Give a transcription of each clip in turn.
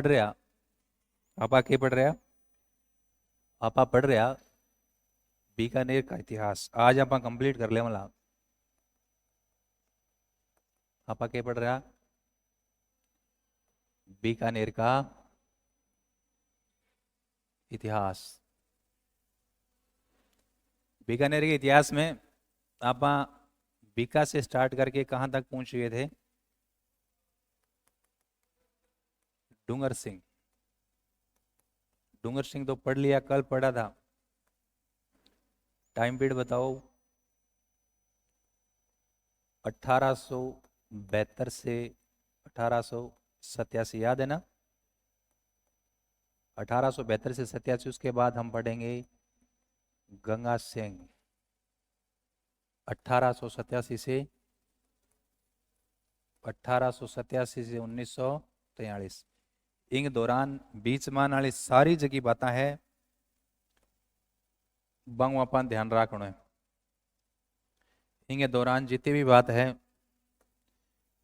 पढ़ रहा आपा के पढ़ रहा आपा पढ़ रहा बीकानेर का इतिहास आज आप कंप्लीट कर ले मला आपा के पढ़ रहा बीकानेर का इतिहास। बीकानेर के इतिहास में आप बीका से स्टार्ट करके कहां तक पहुंच गए थे? डूंगर सिंह। डूंगर सिंह तो पढ़ लिया, कल पढ़ा था। टाइम पीरियड बताओ। 1872 से 1887, याद है ना? 1872 से 87, उसके बाद हम पढ़ेंगे गंगा सिंह। 1887 से 1943। इन दौरान बीच मान वाली सारी जगह बातें है बंग अपन ध्यान रखना है। इनके दौरान जितनी भी बात है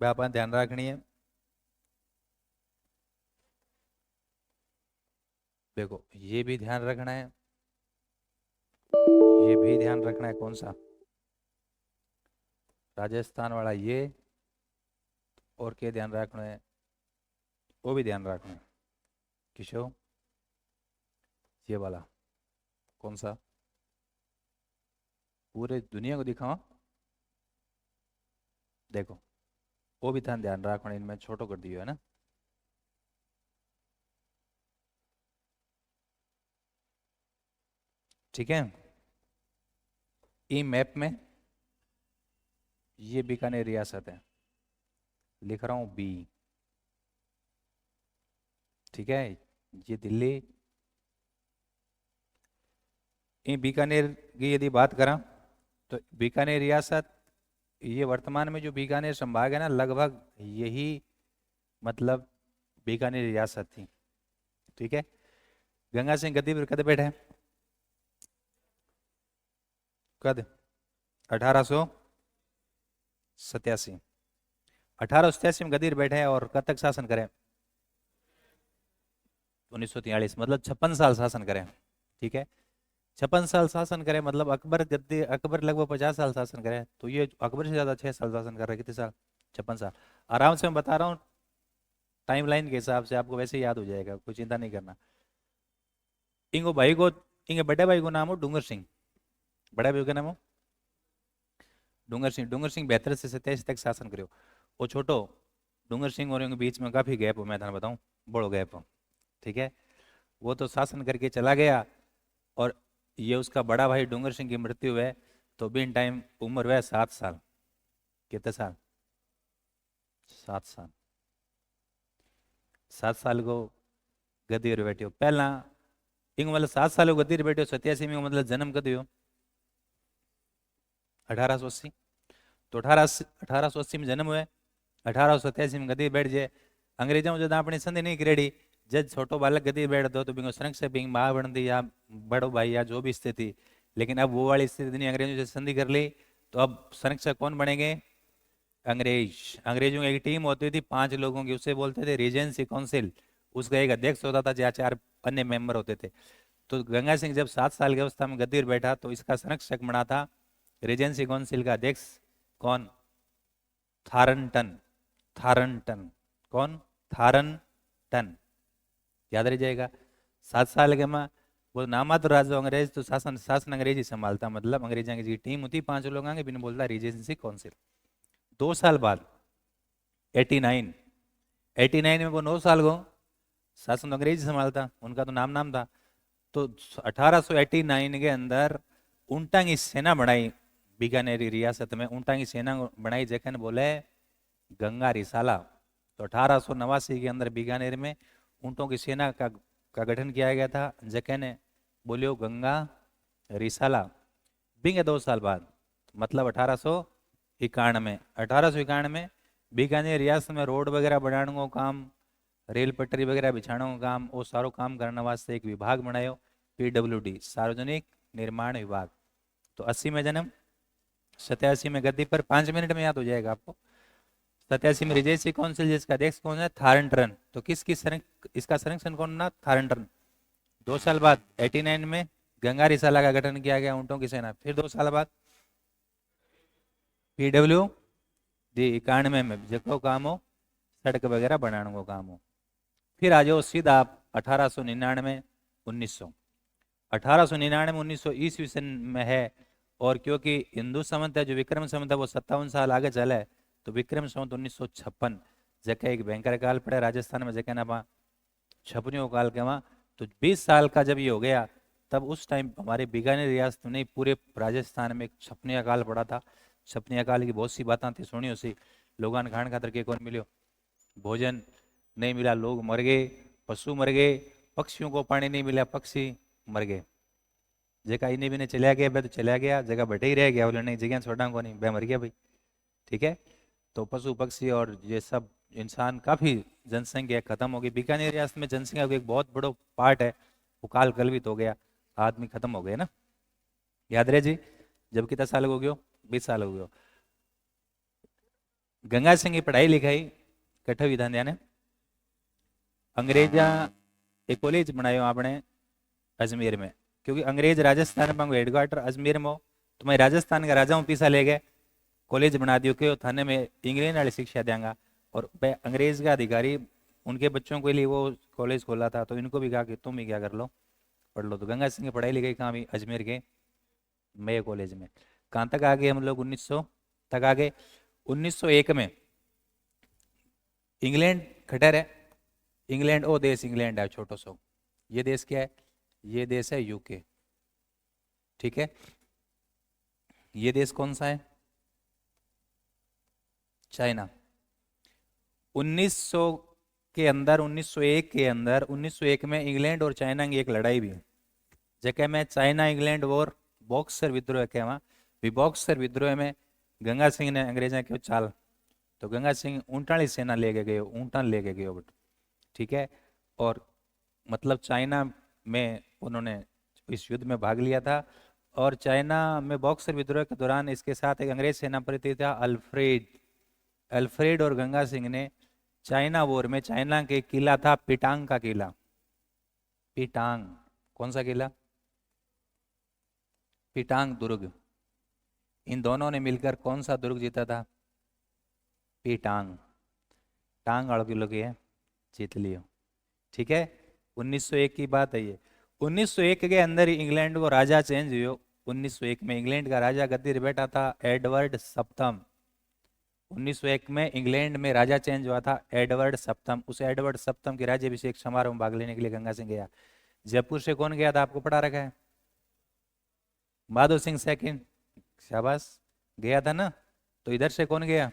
वह अपन ध्यान रखनी है। देखो ये भी ध्यान रखना है, ये भी ध्यान रखना है। कौन सा? राजस्थान वाला ये। और क्या ध्यान रखना है? वो भी ध्यान रखना है। किशोर ये वाला कौन सा? पूरे दुनिया को दिखाओ। देखो वो भी ध्यान रखना, इनमें छोटो कर दियो है ना। ठीक है। ई मैप में ये बीकानेर रियासत है, लिख रहा हूं बी। ठीक है, ये दिल्ली। ये बीकानेर की यदि बात करा तो बीकानेर रियासत, ये वर्तमान में जो बीकानेर संभाग है ना, लगभग यही मतलब बीकानेर रियासत थी। ठीक है। गंगा सिंह गद्दी पर कद बैठे? कद? 1887। 1887 में गद्दी पर बैठे और कब तक शासन करें? 1943, मतलब 56 साल शासन करें। ठीक है। 56 साल शासन करे, मतलब अकबर गद्दी, अकबर लगभग 50 साल शासन करे, तो ये अकबर से ज्यादा 6 साल शासन कर रहे। कितने साल? 56 साल। आराम से मैं बता रहा हूँ, टाइमलाइन के हिसाब से आपको वैसे ही याद हो जाएगा, कोई चिंता नहीं करना। इंगो भाई को, इंगे बड़े भाई को नाम हो डूंगर सिंह। बड़े भाई का नाम हो डूंगर सिंह। डूंगर सिंह 72 से 87 तक शासन करो। वो छोटो डूंगर सिंह और इनके बीच में काफी गैप हो, मैं था बताऊं, बड़ो गैप हो। ठीक है। वो तो शासन करके चला गया और ये उसका बड़ा भाई डूंगर सिंह की मृत्यु है, तो बिन टाइम उम्र हुआ 7 साल। कितने साल? 7 साल। 7 साल को गद्दी पर बैठे हो पहला। इंग मतलब 7 साल को गद्दी पर बैठे हो 87 में, मतलब जन्म कद हो 1880। तो 1880 में जन्म हुए, 1887 में गद्दी पर बैठ जाए। अंग्रेजों में जब अपनी संधि नहीं करेड़ी, जज छोटो बालक गद्दी पर बैठ दो तो बिंगो संरक्षक बिंग माँ बन दी या बड़ो भाई या जो भी स्थिति। लेकिन अब वो वाली स्थिति नहीं, अंग्रेजों से संधि कर ली, तो अब संरक्षक कौन बनेंगे? अंग्रेज। अंग्रेजों की एक टीम होती थी 5 लोगों की, उसे बोलते थे रीजेंसी काउंसिल। उसका एक अध्यक्ष होता था, जहाँ 4 अन्य मेंबर होते थे। तो गंगा सिंह जब 7 साल की अवस्था में गद्दी पर बैठा तो इसका संरक्षक बना था रीजेंसी काउंसिल का अध्यक्ष। कौन? थारनटन। थारनटन। कौन? थारनटन। याद रह जाएगा। 7 साल के में वो नामात्र राजा अंग्रेज, तो शासन शासन अंग्रेज ही संभालता, मतलब अंग्रेजों की टीम होती 5 लोग आगे बिना बोलता रीजेंसी काउंसिल। 2 साल बाद 89, 89 में वो 9 साल को शासन तो अंग्रेज संभालता, उनका तो नाम था। तो 1889 के अंदर ऊंटा की सेना बनाई बीकानेरी रियासत में। ऊंटा की सेना बनाई जखन बोले गंगा रिसाला। तो 1889 के अंदर बीकानेर में ऊंटों की सेना का गठन किया गया था, जखन बोलियो गंगा रिसाला। बिंगे 2 साल बाद, मतलब 1891। 1891 बीकानेर रियासत में रोड वगैरह बनाने को काम, रेल पटरी वगैरह बिछाने को काम, वो सारो काम करने वास्ते एक विभाग बनायो, PWD, सार्वजनिक निर्माण विभाग। तो 80 में जन्म, 87 में गद्दी पर। 5 मिनट में याद हो जाएगा आपको। 87 में रिजेसी काउंसिल जिसका अध्यक्ष कौन है, थारंटरन। तो इसका संरक्षण कौन ना, थारंटरन। 2 साल बाद 89 में गंगा रिसाला का गठन किया गया, ऊंटों की सेना। फिर 2 साल बाद पीडब्ल्यू डी 91 में जेको काम हो सड़क वगैरह बनाने को काम हो। फिर आ जाओ सीधा आप 1899 1900। 1899 1900 ईस्वी सन में है। और क्योंकि हिंदू संवत है जो विक्रम संवत है वो 57 साल आगे चला है, तो विक्रम संवत 1956 जगह एक भयंकर काल पड़े राजस्थान में, जगह ना छपनियों काल के वहाँ। तो 20 साल का जब ये हो गया, तब उस टाइम हमारे बीकानेर रियासत में नहीं पूरे राजस्थान में एक छपनिया काल पड़ा था। छपनिया काल की बहुत सी बातें थी, सुनी सी। लोगों ने खान खातर के कौन मिलो, भोजन नहीं मिला, लोग मर गए, पशु मर गए, पक्षियों को पानी नहीं मिला, पक्षी मर गए। जगह इन्हें भी नहीं चला गया भाई, तो चला गया, जगह बैठे ही रह गया, बोले नहीं जगह छोड़ा को नहीं, भाई मर गया भाई। ठीक है, तो पशु पक्षी और ये सब इंसान, काफी जनसंख्या खत्म हो गई। बीकानेर रियासत में जनसंख्या का एक बहुत बड़ा पार्ट है वो काल कलवित हो गया, आदमी खत्म हो गए ना। याद रहे जी, जब कितना साल हो गयो, 20 साल हो गयो। गंगा सिंह की पढ़ाई लिखाई कठे विधान ध्यान है। अंग्रेजा एक कॉलेज बनायो आपने अजमेर में, क्योंकि अंग्रेज राजस्थान में हेडक्वार्टर अजमेर में हो, तो मैं राजस्थान का राजाओं पीछा ले गए, कॉलेज बना दियो कि थाने में इंग्लैंड वाली शिक्षा देंगा। और अंग्रेज का अधिकारी उनके बच्चों के लिए वो कॉलेज खोला था, तो इनको भी कहा कि तुम ही क्या कर लो, पढ़ लो। तो गंगा सिंह की पढ़ाई लिखाई कहाँ भी, अजमेर के मेयो कॉलेज में। कहाँ तक आ गए हम लोग, 1900 तक आ गए। 1901 में इंग्लैंड खटर है, इंग्लैंड ओ देश इंग्लैंड है छोटो सो, ये देश क्या है, ये देश है यूके। ठीक है, ये देश कौन सा है, चाइना। 1900 के अंदर, 1901 के अंदर, 1901 में इंग्लैंड और चाइना की एक लड़ाई भी है, जगह में चाइना इंग्लैंड वॉर, बॉक्सर विद्रोह के वहाँ। बॉक्सर विद्रोह में गंगा सिंह ने अंग्रेजा क्यों चाल, तो गंगा सिंह ऊंटाली सेना लेके गए, ऊंटन लेके गए बट। ठीक है, और मतलब चाइना में उन्होंने इस युद्ध में भाग लिया था। और चाइना में बॉक्सर विद्रोह के दौरान इसके साथ एक अंग्रेज सेनापति था अल्फ्रेड। अल्फ्रेड और गंगा सिंह ने चाइना वॉर में, चाइना के किला था पिटांग का किला, पिटांग, कौन सा किला, पिटांग दुर्ग। इन दोनों ने मिलकर कौन सा दुर्ग जीता था, पिटांग। टांग अड़ किलो की है, जीत लियो। ठीक है, 1901 की बात है ये। 1901 के अंदर ही इंग्लैंड को राजा चेंज हुआ। 1901 में इंग्लैंड का राजा गद्दी पर बैठा था एडवर्ड सप्तम। 1901 में इंग्लैंड में राजा चेंज हुआ था एडवर्ड सप्तम। उस एडवर्ड सप्तम के राज्याभिषेक समारोह में भाग लेने के लिए गंगा सिंह गया। जयपुर से कौन गया था, आपको पढ़ा रखा है, बहादुर सिंह सेकंड, शाबाश, गया था ना। तो इधर से कौन गया,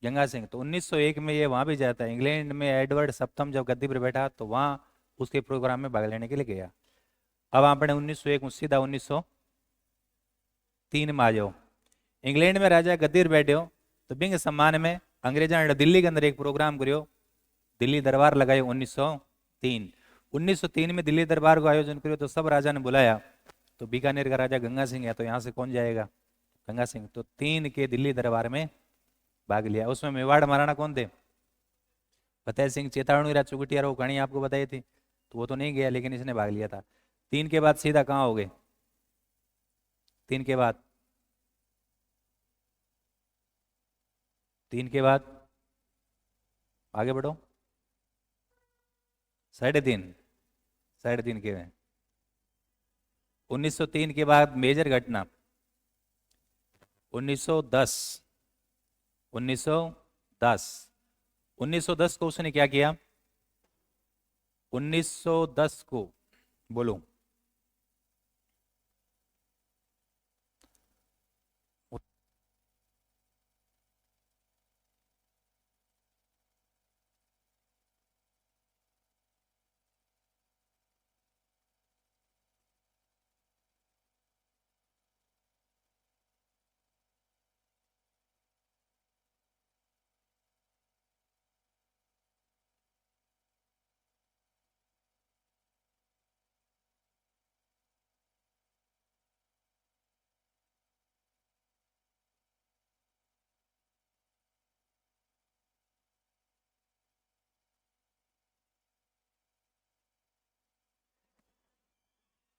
गंगा सिंह। तो 1901 में ये वहां भी जाता है, इंग्लैंड में एडवर्ड सप्तम जब गद्दी पर बैठा तो वहां उसके प्रोग्राम में भाग लेने के लिए गया। अब आपने 1901 में सीधा 1903 में आ जाओ। इंग्लैंड में राजा गद्दी पर बैठे हो, तो बिंग सम्मान में अंग्रेजा ने दिल्ली के अंदर एक प्रोग्राम करियो, दिल्ली दरबार लगायो 1903। 1903 में दिल्ली दरबार को आयोजन करियो, तो सब राजा ने बुलाया। तो बीकानेर का राजा गंगा सिंह है, तो यहाँ से कौन जाएगा, गंगा सिंह। तो 3 के दिल्ली दरबार में भाग लिया। उसमें मेवाड़ महाराणा कौन थे, फतेह सिंह चेतावनी चुगटिया वो कहानी आपको बताई थी, तो वो तो नहीं गया, लेकिन इसने भाग लिया था। 3 के बाद सीधा कहाँ हो गए, 3 के बाद, 3 के बाद आगे बढ़ो, 3.5, 3.5 के में 1903 के बाद मेजर घटना 1910। 1910, 1910 को उसने क्या किया, 1910 को बोलो,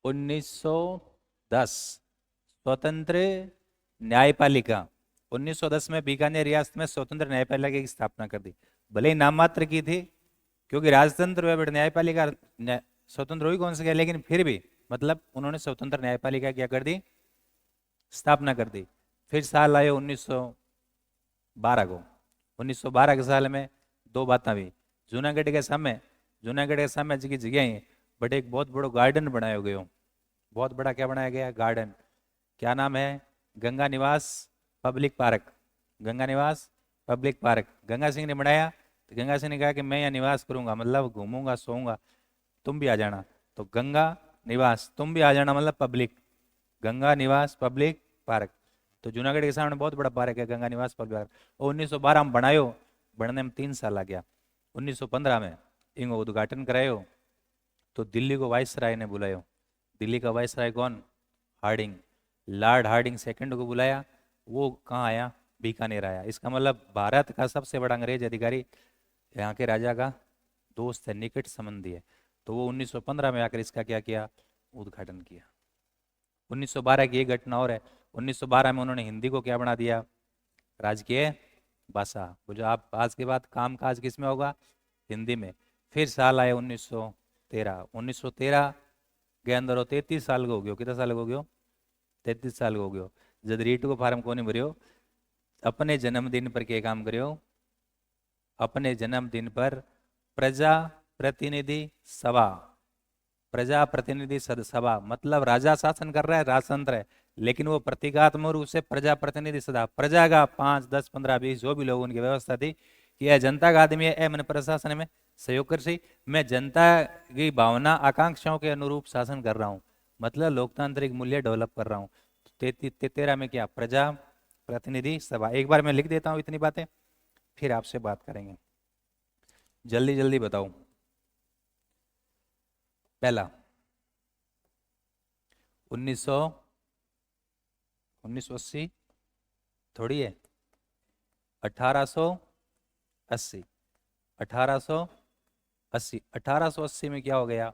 1910 स्वतंत्र न्यायपालिका। 1910 में बीकानेर रियासत में स्वतंत्र न्यायपालिका की स्थापना कर दी। भले ही नाम मात्र की थी, क्योंकि राजतंत्र है बट न्यायपालिका स्वतंत्र हुई कौन से गया, लेकिन फिर भी मतलब उन्होंने स्वतंत्र न्यायपालिका क्या कर दी, स्थापना कर दी। फिर साल आए 1912 को। 1912 के साल में दो बातें हुई। जूनागढ़ के सामने जी की जगह ही बट एक बहुत बड़ा गार्डन बनाया गया। बहुत बड़ा क्या बनाया गया, गार्डन। क्या नाम है, गंगा निवास पब्लिक पार्क। गंगा निवास पब्लिक पार्क गंगा सिंह ने बनाया। तो गंगा सिंह ने कहा कि मैं यहाँ निवास करूंगा, मतलब घूमूंगा सोऊंगा, तुम भी आ जाना। तो गंगा निवास, तुम भी आ जाना, मतलब पब्लिक, गंगा निवास पब्लिक पार्क। तो जूनागढ़ के सामने बहुत बड़ा पार्क है, गंगा निवास पब्लिक पार्क। और 1912 में बनायो, बनने में 3 साल आ गया। 1915 में इनको उद्घाटन करायो। तो दिल्ली को वाइसराय ने बुलायो। दिल्ली का वाइसराय कौन, हार्डिंग, लॉर्ड हार्डिंग सेकंड को बुलाया। वो कहाँ आया, बीकानेर आया। इसका मतलब भारत का सबसे बड़ा अंग्रेज अधिकारी यहाँ के राजा का दोस्त है, निकट संबंधी है। तो वो 1915 में आकर इसका क्या किया, उद्घाटन किया। 1912 की एक घटना और है। 1912 में उन्होंने हिंदी को क्या बना दिया, राजकीय भाषा। बोलो आप आज के बाद काम काज किस में होगा, हिंदी में। फिर साल आए 1913। 1913 के अंदर 33 साल को हो गयो। कितना साल को हो गयो, 33 साल को हो गयो। जब रीट को फार्म को नहीं भरियो, अपने जन्मदिन पर क्या काम करियो, अपने जन्मदिन पर प्रजा प्रतिनिधि सभा, प्रजा प्रतिनिधि सभा मतलब राजा शासन कर रहा है, राजतंत्र है, लेकिन वो प्रतीकात्मक रूप से प्रजा प्रतिनिधि सभा, प्रजा का 5, 10, 15, 20 जो भी लोग उनकी व्यवस्था थी कि यह जनता का आदमी है, मैंने प्रशासन में सहयोग कर सी, मैं जनता की भावना आकांक्षाओं के अनुरूप शासन कर रहा हूँ, मतलब लोकतांत्रिक मूल्य डेवलप कर रहा हूँ। 13 में क्या, प्रजा प्रतिनिधि सभा। एक बार मैं लिख देता हूँ इतनी बातें, फिर आपसे बात करेंगे। जल्दी जल्दी बताओ। पहला 1980 थोड़ी है, 1880। 1880 1880 में क्या हो गया,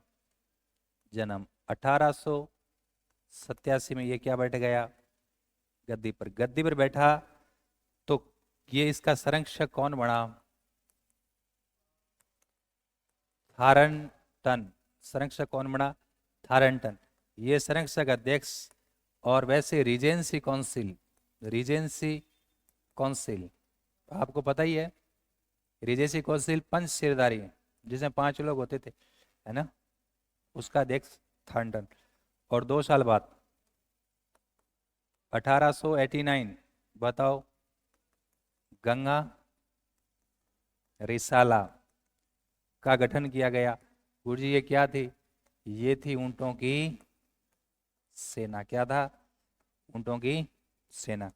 जन्म। 1887 में ये क्या बैठ गया, गद्दी पर। गद्दी पर बैठा तो ये इसका संरक्षक कौन बना, थारनटन। संरक्षक कौन बना, थारनटन। ये संरक्षक अध्यक्ष। और वैसे रीजेंसी काउंसिल आपको पता ही है, रीजेंसी काउंसिल पंच सिरदारी जिसमें 5 लोग होते थे, है ना, उसका अध्यक्ष थारनटन। और 2 साल बाद 1889 बताओ, गंगा रिसाला का गठन किया गया। गुरुजी ये क्या थी, ये थी ऊंटों की सेना। क्या था, ऊंटों की सेना।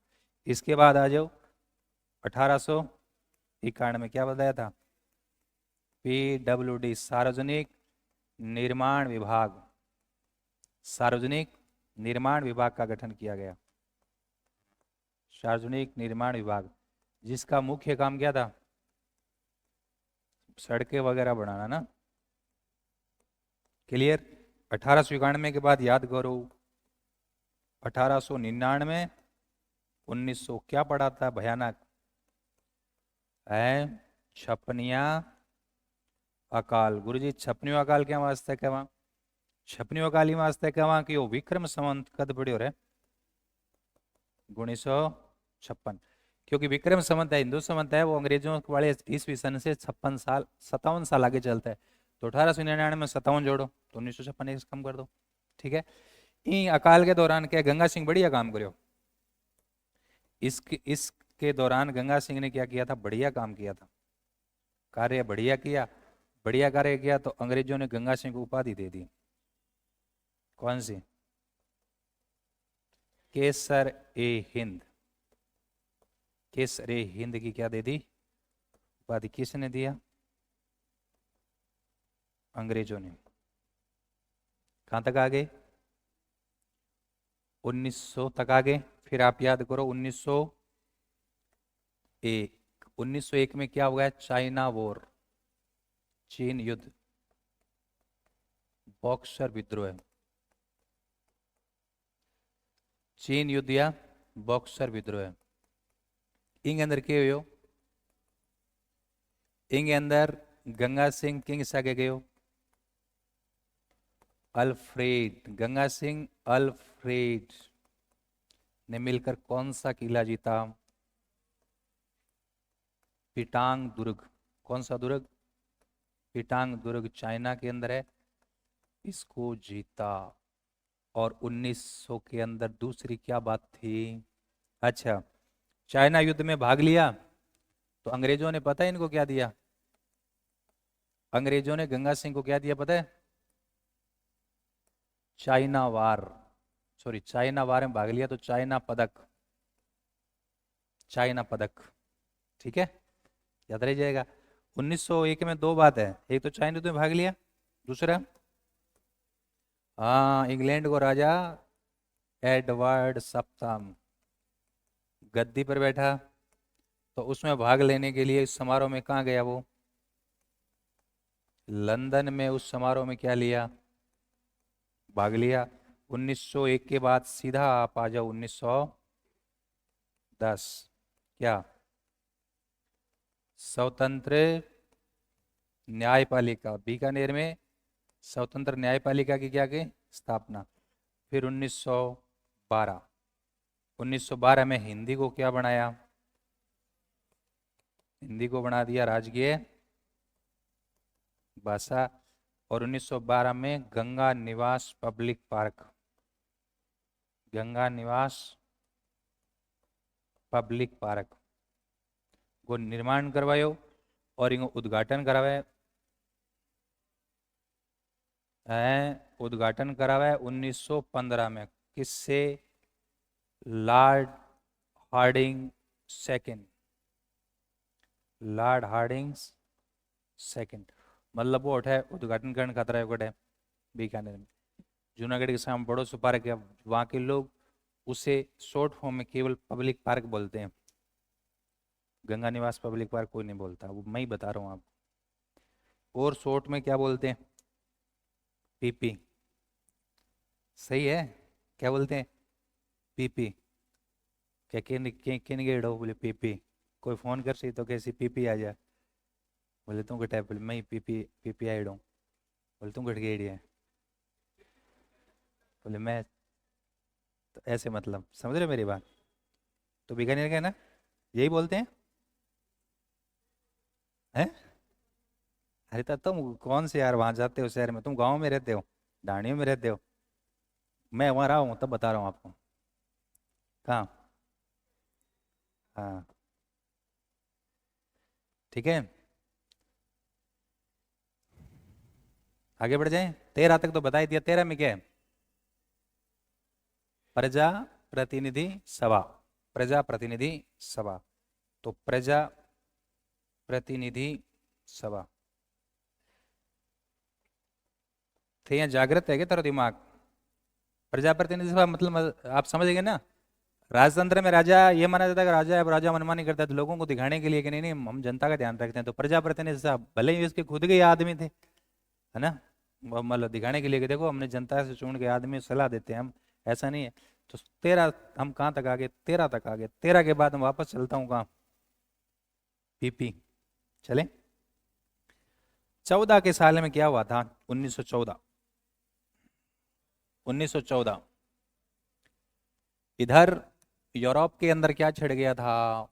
इसके बाद आ जाओ 1891 में क्या बताया था, PWD सार्वजनिक निर्माण विभाग, सार्वजनिक निर्माण विभाग का गठन किया गया। सार्वजनिक निर्माण विभाग जिसका मुख्य काम क्या था, सड़कें वगैरह बनाना ना, क्लियर। 1891 के बाद याद करो 1899 1900 क्या पड़ा था भयानक है, छपनिया अकाल। गुरुजी छपनियो अकाल क्या वास्ते कहवा, छपनियो अकाल वास्ते कहवा कि वो विक्रम संवत कद पड़ो रे 1956, क्योंकि विक्रम संवत है, हिंदू संवत है, वो अंग्रेजों वाले ईस्वी सन से 57 साल आगे चलता है। तो 1899 में 57 जोड़ो तो 1956 कम कर दो, ठीक है। इन अकाल के दौरान क्या गंगा सिंह बढ़िया काम करो, इसके दौरान गंगा सिंह ने क्या किया था, बढ़िया काम किया था, कार्य बढ़िया किया। बढ़िया कार्य किया तो अंग्रेजों ने गंगा सिंह को उपाधि दे दी, कौन सी, केसर ए हिंद। केसर ए हिंद की क्या दे दी उपाधि, किसने दिया, अंग्रेजों ने। कहां तक आ गए, 1900 तक आ गए। फिर आप याद करो 1901 में क्या हुआ है, चाइना वॉर, चीन युद्ध, बॉक्सर विद्रोह। चीन युद्ध या बॉक्सर विद्रोह इंग अंदर के हुयो इंग अंदर गंगा सिंह किंग सागे गयो अल्फ्रेड गंगा सिंह अल्फ्रेड ने मिलकर कौन सा किला जीता पिटांग दुर्ग कौन सा दुर्ग पिटांग दुर्ग चाइना के अंदर है इसको जीता और 1900 के अंदर दूसरी क्या बात थी अच्छा चाइना युद्ध में भाग लिया तो अंग्रेजों ने पता है इनको क्या दिया अंग्रेजों ने गंगा सिंह को क्या दिया पता है China war sorry China war में भाग लिया तो चाइना पदक ठीक है याद रह जाएगा 1901 में दो बात है एक तो चाइना युद्ध में भाग लिया दूसरा हाँ इंग्लैंड को राजा एडवर्ड सप्तम गद्दी पर बैठा तो उसमें भाग लेने के लिए इस समारोह में कहाँ गया वो लंदन में उस समारोह में क्या लिया भाग लिया 1901 के बाद सीधा आप आ जाओ 1910 क्या स्वतंत्र न्यायपालिका बीकानेर में स्वतंत्र न्यायपालिका की क्या की स्थापना फिर 1912 में हिंदी को क्या बनाया हिंदी को बना दिया राजकीय भाषा और 1912 में गंगा निवास पब्लिक पार्क को निर्माण करवायो और इनको उद्घाटन करावे उद्घाटन करावे 1915 में किससे लॉर्ड हार्डिंग सेकंड मतलब वो उठे उद्घाटन करने खतरा है बीकानेर में जूनागढ़ के सामने बड़ो सो पार्क है वहाँ के लोग उसे शॉर्ट फॉर्म में केवल पब्लिक पार्क बोलते हैं गंगा निवास पब्लिक पार्क कोई नहीं बोलता वो मैं ही बता रहा हूँ आपको और शॉर्ट में क्या बोलते हैं पीपी सही है क्या बोलते हैं पीपी क्या किन गेड़ो बोले पीपी कोई फोन कर सी तो कैसी पीपी आ जा बोले तुम कटा बोले मैं पीपी आइड हूँ बोले तुम कट गेड़ी है बोले मैं तो ऐसे मतलब समझ रहे हो मेरी बात तो बीकानेर का ना यही बोलते हैं अरे तब तुम कौन से यार वहां जाते हो शहर में तुम गांव में रहते हो ढाणियों में रहते हो मैं वहां रहा हूँ तब बता रहा हूँ आपको कहाँ हाँ ठीक है आगे बढ़ जाए 13 तक तो बता ही दिया 13 में क्या है प्रजा प्रतिनिधि सभा तो प्रजा प्रतिनिधि सभा थे यहाँ जागृत है क्या तेरा दिमाग प्रजा प्रतिनिधि सभा मतलब आप समझ गए ना राजतंत्र में राजा ये माना जाता है कि राजा मनमानी करता है तो लोगों को दिखाने के लिए कि नहीं नहीं हम जनता का ध्यान रखते हैं तो प्रजा प्रतिनिधि सभा भले ही उसके खुद के ही आदमी थे है ना मतलब दिखाने के लिए कि देखो हमने जनता से चुन के आदमी सलाह देते हैं हम ऐसा नहीं है तो 13 हम कहाँ तक आ गए 13 तक आ गए 13 के बाद हम वापस चलता हूँ कहाँ पीपी चले 14 के साल में क्या हुआ था 1914 इधर यूरोप के अंदर क्या छिड़ गया था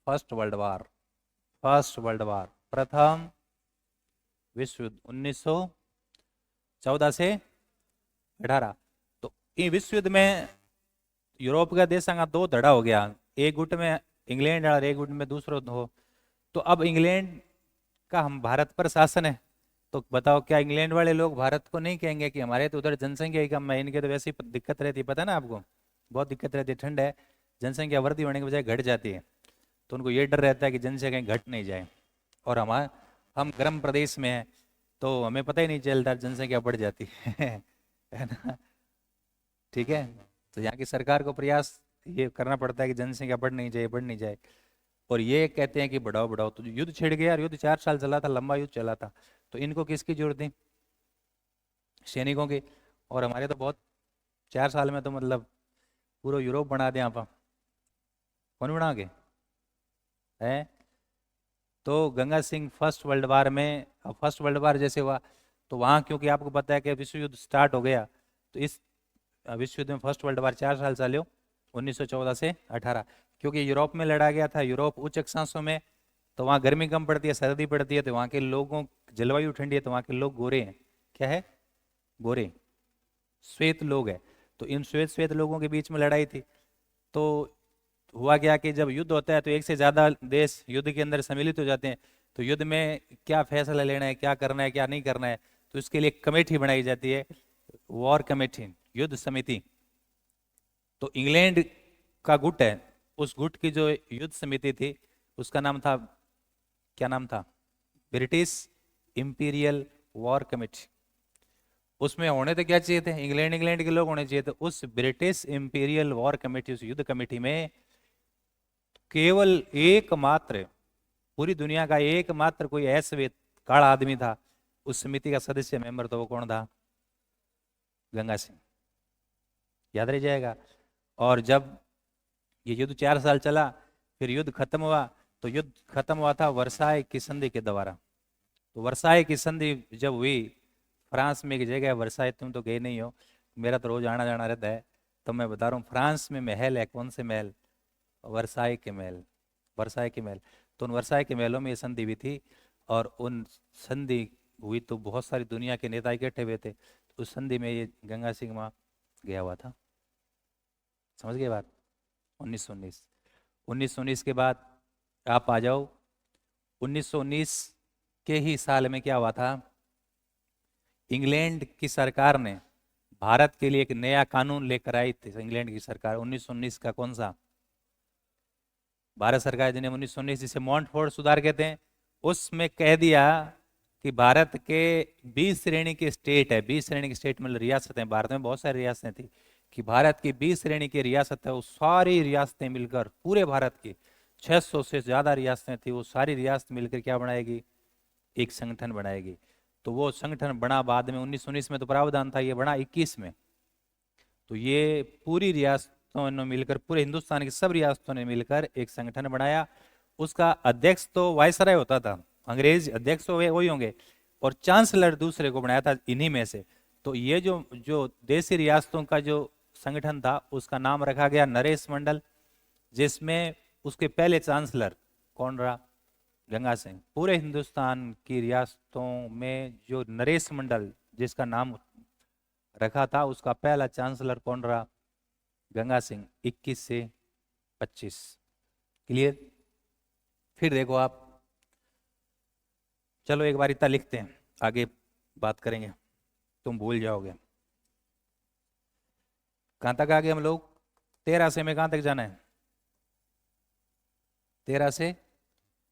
फर्स्ट वर्ल्ड वार प्रथम विश्व युद्ध 1914 से 18 तो ये विश्व युद्ध में यूरोप का देश का दो धड़ा हो गया एक गुट में इंग्लैंड और एक गुट में दूसरो हो तो अब इंग्लैंड का हम भारत पर शासन है तो बताओ क्या इंग्लैंड वाले लोग भारत को नहीं कहेंगे कि हमारे तो उधर जनसंख्या ही कम है इनके तो वैसे ही दिक्कत रहती है पता ना आपको बहुत दिक्कत रहती है ठंड है जनसंख्या वृद्धि होने के बजाय घट जाती है तो उनको ये डर रहता है कि जनसंख्या कहीं घट नहीं जाए और हम गर्म प्रदेश में हैं तो हमें पता ही नहीं चलता जनसंख्या बढ़ जाती है ना ठीक है तो यहाँ की सरकार को प्रयास ये करना पड़ता है कि जनसंख्या बढ़ नहीं जाए और ये कहते हैं कि बढ़ाओ तो युद्ध छिड़ गया और युद्ध 4 साल चला था लंबा युद्ध चला था तो इनको किसकी जरूरत थी सैनिकों की और हमारे तो बहुत 4 साल में तो मतलब पूरा यूरोप बना दिया आप, कौन बना के है? तो Ganga Singh first world war में, अब फर्स्ट वर्ल्ड वार जैसे हुआ तो वहाँ, क्योंकि आपको पता है कि विश्व युद्ध स्टार्ट हो गया, तो इस विश्व युद्ध में फर्स्ट वर्ल्ड वार 4 साल चले, 1914 से 18, क्योंकि यूरोप में लड़ा गया था, यूरोप उच्च अक्षांशों में, तो वहाँ गर्मी कम पड़ती है, सर्दी पड़ती है, तो वहाँ के लोगों, जलवायु ठंडी है, तो वहाँ के लोग गोरे हैं। क्या है? गोरे, श्वेत लोग हैं। तो इन श्वेत श्वेत लोगों के बीच में लड़ाई थी। तो हुआ क्या कि जब युद्ध होता है तो एक से ज्यादा देश युद्ध के अंदर सम्मिलित हो जाते हैं। तो युद्ध में क्या फैसला लेना है, क्या करना है, क्या नहीं करना है, तो इसके लिए कमेटी बनाई जाती है, वॉर कमेटी, युद्ध समिति। तो इंग्लैंड का गुट है, उस गुट की जो युद्ध समिति थी उसका नाम था, क्या नाम था? British imperial war committee. उसमें होने तो क्या चाहिए थे, इंग्लैंड इंग्लैंड के लोग होने चाहिए थे। उस ब्रिटिश इंपीरियल वॉर कमेटी, उस युद्ध कमेटी में केवल एकमात्र, पूरी दुनिया का एकमात्र कोई ऐसा काला आदमी था उस समिति का सदस्य मेंबर, तो वो कौन था? गंगा सिंह। याद रह जाएगा। और जब ये युद्ध 4 साल चला, फिर युद्ध खत्म हुआ, तो युद्ध खत्म हुआ था वर्साई की संधि के द्वारा। तो वर्साई की संधि जब हुई, फ्रांस में एक जगह है वर्साई, तुम तो गए नहीं हो, मेरा तो रोज आना जाना रहता है, तो मैं बता रहा हूँ, फ्रांस में महल है, कौन से महल? वर्साई के महल, वर्साई के महल। तो उन वर्साई के महलों में ये संधि हुई थी, और उन संधि हुई तो बहुत सारी दुनिया के नेता इकट्ठे हुए थे, तो उस संधि में ये गंगा सिंह वहाँ गया हुआ था। समझ गए बात? 1919, 1919 के बाद आप आ जाओ, 1919 के ही साल में क्या हुआ था, इंग्लैंड की सरकार ने भारत के लिए एक नया कानून लेकर आई थी। इंग्लैंड की सरकार 1919 का कौन सा? भारत सरकार जिन्हें 1919, जिसे मॉन्टफोर्ट सुधार कहते हैं, उसमें कह दिया कि भारत के 20 श्रेणी के स्टेट है, 20 श्रेणी के स्टेट मतलब रियासतें, भारत में बहुत सारी रियासतें थी, कि भारत की 20 श्रेणी की रियासत है, वो सारी रियासतें मिलकर, पूरे भारत की 600 से ज्यादा रियासतें थी, वो सारी रियासत मिलकर क्या बनाएगी? एक संगठन बनाएगी। तो वो संगठन बना बाद में 1919 में, तो प्रावधान था, ये बना 21 में। तो ये पूरी रियासतों ने मिलकर, पूरे हिंदुस्तान की सब रियासतों ने मिलकर एक संगठन बनाया। उसका अध्यक्ष तो वायसराय होता था, अंग्रेज अध्यक्ष तो वही होंगे, और चांसलर दूसरे को बनाया था इन्हीं में से। तो ये जो जो देशी रियासतों का जो संगठन था, उसका नाम रखा गया नरेश मंडल, जिसमें उसके पहले चांसलर कौन रहा? गंगा सिंह। पूरे हिंदुस्तान की रियासतों में जो नरेश मंडल जिसका नाम रखा था, उसका पहला चांसलर कौन रहा? गंगा सिंह, 21 से 25। क्लियर? फिर देखो आप, चलो एक बार इतना लिखते हैं, आगे बात करेंगे, तुम भूल जाओगे। कहां तक आ गए हम लोग? 13 से में कहां तक जाना है? 13 से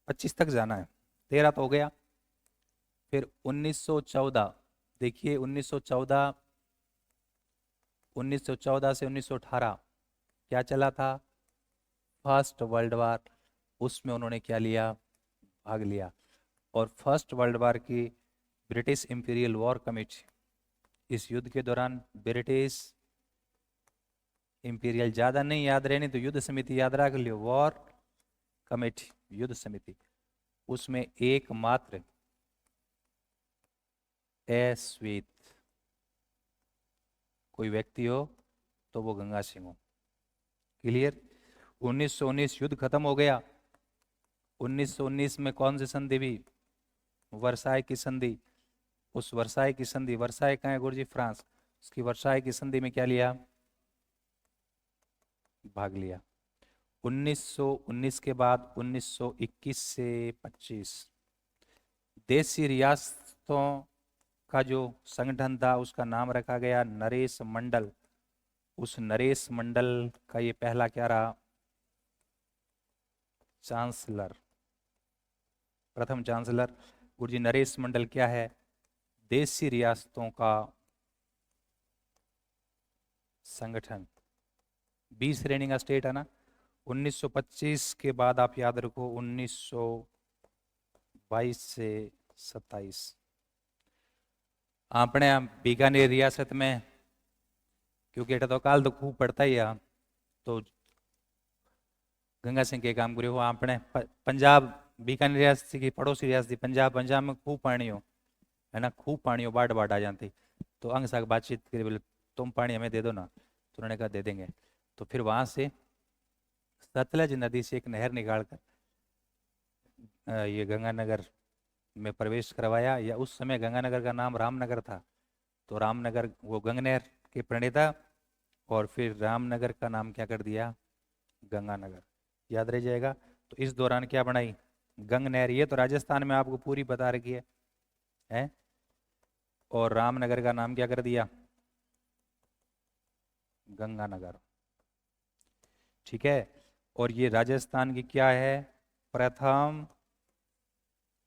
25 तक जाना है। 13 तो हो गया। फिर 1914, देखिए 1914, 1914 से 1918 क्या चला था? First world war. उसमें उन्होंने क्या लिया? भाग लिया। और फर्स्ट वर्ल्ड वार की ब्रिटिश इंपीरियल वॉर कमेटी, इस युद्ध के दौरान ब्रिटिश इंपीरियल, ज्यादा नहीं याद रहनी तो युद्ध समिति याद रख लियो, वॉर कमेटी, युद्ध समिति, उसमें एकमात्र अश्वेत कोई व्यक्ति हो तो वो गंगा सिंह हो। क्लियर? 1919 युद्ध खत्म हो गया। 1919 में कौन सी संधि हुई? वर्साई की संधि। उस वर्साई की संधि, वर्साई कहाँ है गुरुजी? फ्रांस। उसकी वर्साई की संधि में क्या लिया? भाग लिया। 1919 के बाद 1921 से 25 देशी रियासतों का जो संगठन था, उसका नाम रखा गया नरेश मंडल। उस नरेश मंडल का ये पहला क्या रहा? चांसलर, प्रथम चांसलर। गुरुजी नरेश मंडल क्या है? देशी रियासतों का संगठन। 20 श्रेणी का स्टेट है ना। 1925 के बाद आप याद रखो 1922 से 27 अपने बीकानेर रियासत में, क्योंकि एटा तो काल तो खूब पड़ता ही है, तो गंगा सिंह के काम કર્યું આપણે पंजाब बीकानेर रियासत की पड़ोसी रियासत थी पंजाब पंजाब में खूब पानी हो है ना खूब पानी हो बाढ़ बाढ़ आ जाती तो अंग साग बातचीत करी बोले तुम पानी हमें दे दो ना तो उन्होंने कहा दे देंगे तो फिर वहां से सतलज नदी से एक नहर निकाल कर ये गंगानगर में प्रवेश करवाया या उस समय गंगानगर का नाम रामनगर था तो रामनगर वो गंगनहर के प्रणेता और फिर रामनगर का नाम क्या कर दिया गंगानगर याद रह जाएगा तो इस दौरान क्या बनाई गंगनहर ये तो राजस्थान में आपको पूरी बता रखी है और रामनगर का नाम क्या कर दिया गंगानगर ठीक है और ये राजस्थान की क्या है प्रथम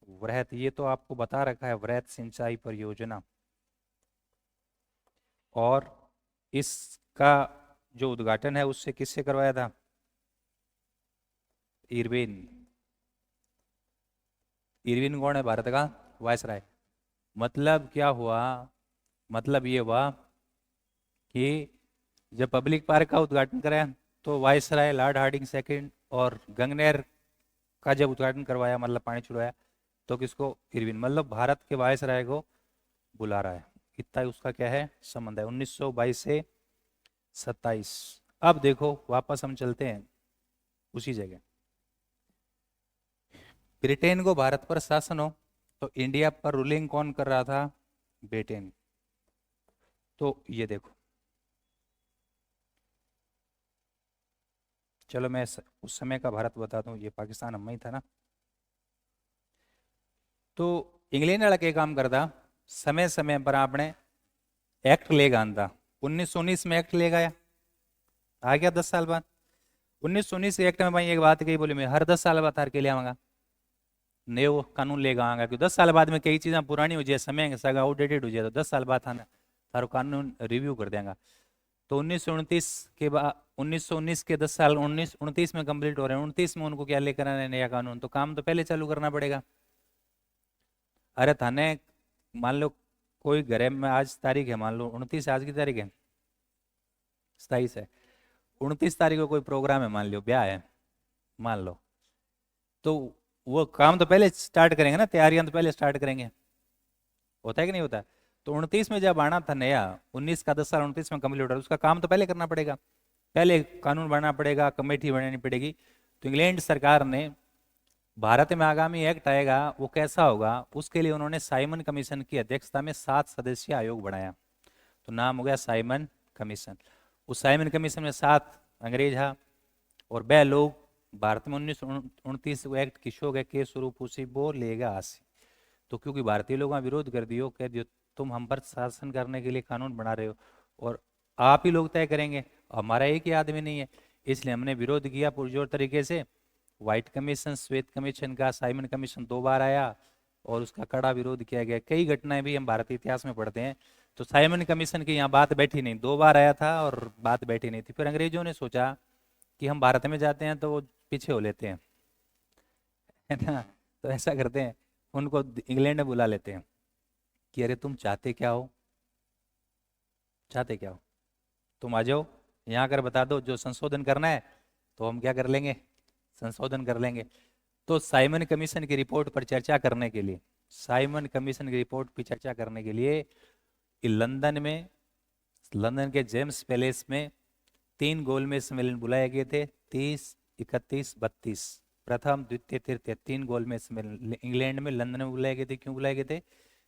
वृहत ये तो आपको बता रखा है वृहत सिंचाई परियोजना और इसका जो उद्घाटन है उससे किससे करवाया था इरविन इरविन कौन है भारत का वायसराय मतलब क्या हुआ मतलब ये हुआ कि जब पब्लिक पार्क का उद्घाटन कराया तो वायसराय लॉर्ड हार्डिंग सेकंड और गंगनहर का जब उद्घाटन करवाया मतलब पानी छुड़वाया तो किसको इरविन मतलब भारत के वायसराय को बुला रहा है इतना ही उसका क्या है संबंध है 1922 से 27 अब देखो वापस हम चलते हैं उसी जगह ब्रिटेन को भारत पर शासन हो तो इंडिया पर रूलिंग कौन कर रहा था ब्रिटेन तो ये देखो चलो मैं उस समय का भारत बताता हूँ ये पाकिस्तान हम ही था ना तो इंग्लैंड वाला क्या काम करता समय समय पर आपने एक्ट लेगा आंदा 1919 में एक्ट ले गया आ गया 10 साल बाद 1919 के एक्ट में भाई एक बात कही बोली मैं हर 10 साल बाद थार के ले आऊंगा नयो कानून लेगा आऊंगा क्योंकि 10 साल बाद में कई चीज़ें पुरानी हो जाए समय सगा आउटडेटेड हो जाए तो 10 साल बाद थाना थारो कानून रिव्यू कर देंगे तो 1929 के बाद 1919 के 10 साल 1929 में कंप्लीट हो रहे हैं 29 में उनको क्या लेकर आना है नया कानून तो काम तो पहले चालू करना पड़ेगा अरे थाने मान लो कोई घरे में आज तारीख है मान लो 29 आज की तारीख है 27 है 29 तारीख को कोई प्रोग्राम है मान लो ब्याह है मान लो तो वो काम तो पहले स्टार्ट करेंगे ना तैयारियां तो पहले स्टार्ट करेंगे होता है कि नहीं होता तो 29 में जब आना था नया 19 का 10 साल 29 में कंप्लीट हो रहा है उसका काम तो पहले करना पड़ेगा पहले कानून बनाना पड़ेगा कमेटी बनानी पड़ेगी तो इंग्लैंड सरकार ने भारत में आगामी एक्ट आएगा वो कैसा होगा उसके लिए उन्होंने साइमन कमीशन की अध्यक्षता में 7 सदस्यीय आयोग बनाया तो नाम हो गया साइमन कमीशन उस साइमन कमीशन में 7 अंग्रेज है और 2 लोग भारत में 1929 एक्ट किशो गए के स्वरूप उसी वो लेगा आसी तो क्योंकि भारतीय लोगों का विरोध कर दियो कह दियो तुम हम पर शासन करने के लिए कानून बना रहे हो और आप ही लोग तय करेंगे हमारा एक ही आदमी नहीं है इसलिए हमने विरोध किया पुरजोर तरीके से व्हाइट कमीशन श्वेत कमीशन का साइमन कमीशन 2 बार आया और उसका कड़ा विरोध किया गया कई घटनाएं भी हम भारतीय इतिहास में पढ़ते हैं तो साइमन कमीशन की यहाँ बात बैठी नहीं 2 बार आया था और बात बैठी नहीं थी फिर अंग्रेजों ने सोचा कि हम भारत में जाते हैं तो वो पीछे हो लेते हैं है ना तो ऐसा करते हैं उनको इंग्लैंड में बुला लेते हैं कि अरे तुम चाहते क्या हो तुम आ जाओ यहाँ कर बता दो जो संशोधन करना है तो हम क्या कर लेंगे संशोधन कर लेंगे तो साइमन कमीशन की रिपोर्ट पर चर्चा करने के लिए साइमन कमीशन की रिपोर्ट पर चर्चा करने के लिए लंदन के जेम्स पैलेस में 3 गोलमेज सम्मेलन बुलाए गए थे 30 31 32 प्रथम द्वितीय तृतीय 3 गोलमेज सम्मेलन इंग्लैंड में लंदन में बुलाए गए थे क्यों बुलाए गए थे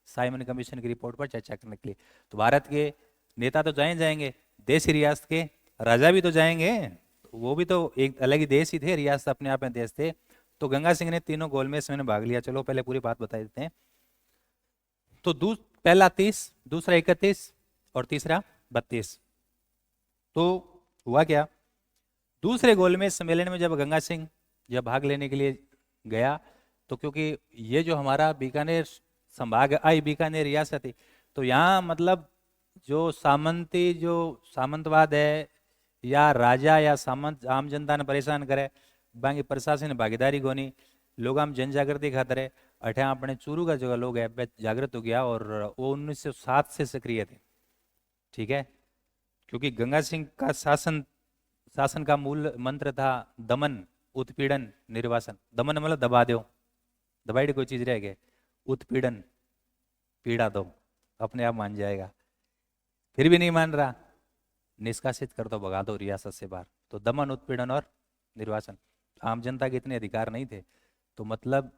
साइमन कमीशन की रिपोर्ट पर चर्चा करने के लिए तो भारत के नेता तो जाएंगे देश रियासत के राजा भी तो जाएंगे वो भी तो एक अलग ही देश ही थे रियासत अपने आप में देश थे तो गंगा सिंह ने तीनों गोलमेज में भाग लिया चलो पहले पूरी बात बता देते हैं तो पहला 30 दूसरा 31 और तीसरा 32 तो हुआ क्या दूसरे गोलमेज सम्मेलन में जब गंगा सिंह जब भाग लेने के लिए गया तो क्योंकि ये जो हमारा बीकानेर संभाग आई बीकानेर रियासत थी तो यहाँ मतलब जो सामंतवाद है या राजा या सामंत आम जनता ने परेशान करे बाकी प्रशासन भागीदारी कोनी लोग हम जन जागृति खातर है अठे अपने चूरू का जो लोग है जागृत हो गया और वो 1907 से सक्रिय थे ठीक है क्योंकि गंगा सिंह का शासन शासन का मूल मंत्र था दमन, उत्पीड़न, निर्वासन। दमन मतलब दबा दो, दबाई कोई चीज रह गई। उत्पीड़न, पीड़ा दो, अपने आप मान जाएगा। फिर भी नहीं मान रहा, निष्कासित कर दो, भगा दो रियासत से बाहर। तो दमन, उत्पीड़न और निर्वासन। आम जनता के इतने अधिकार नहीं थे, तो मतलब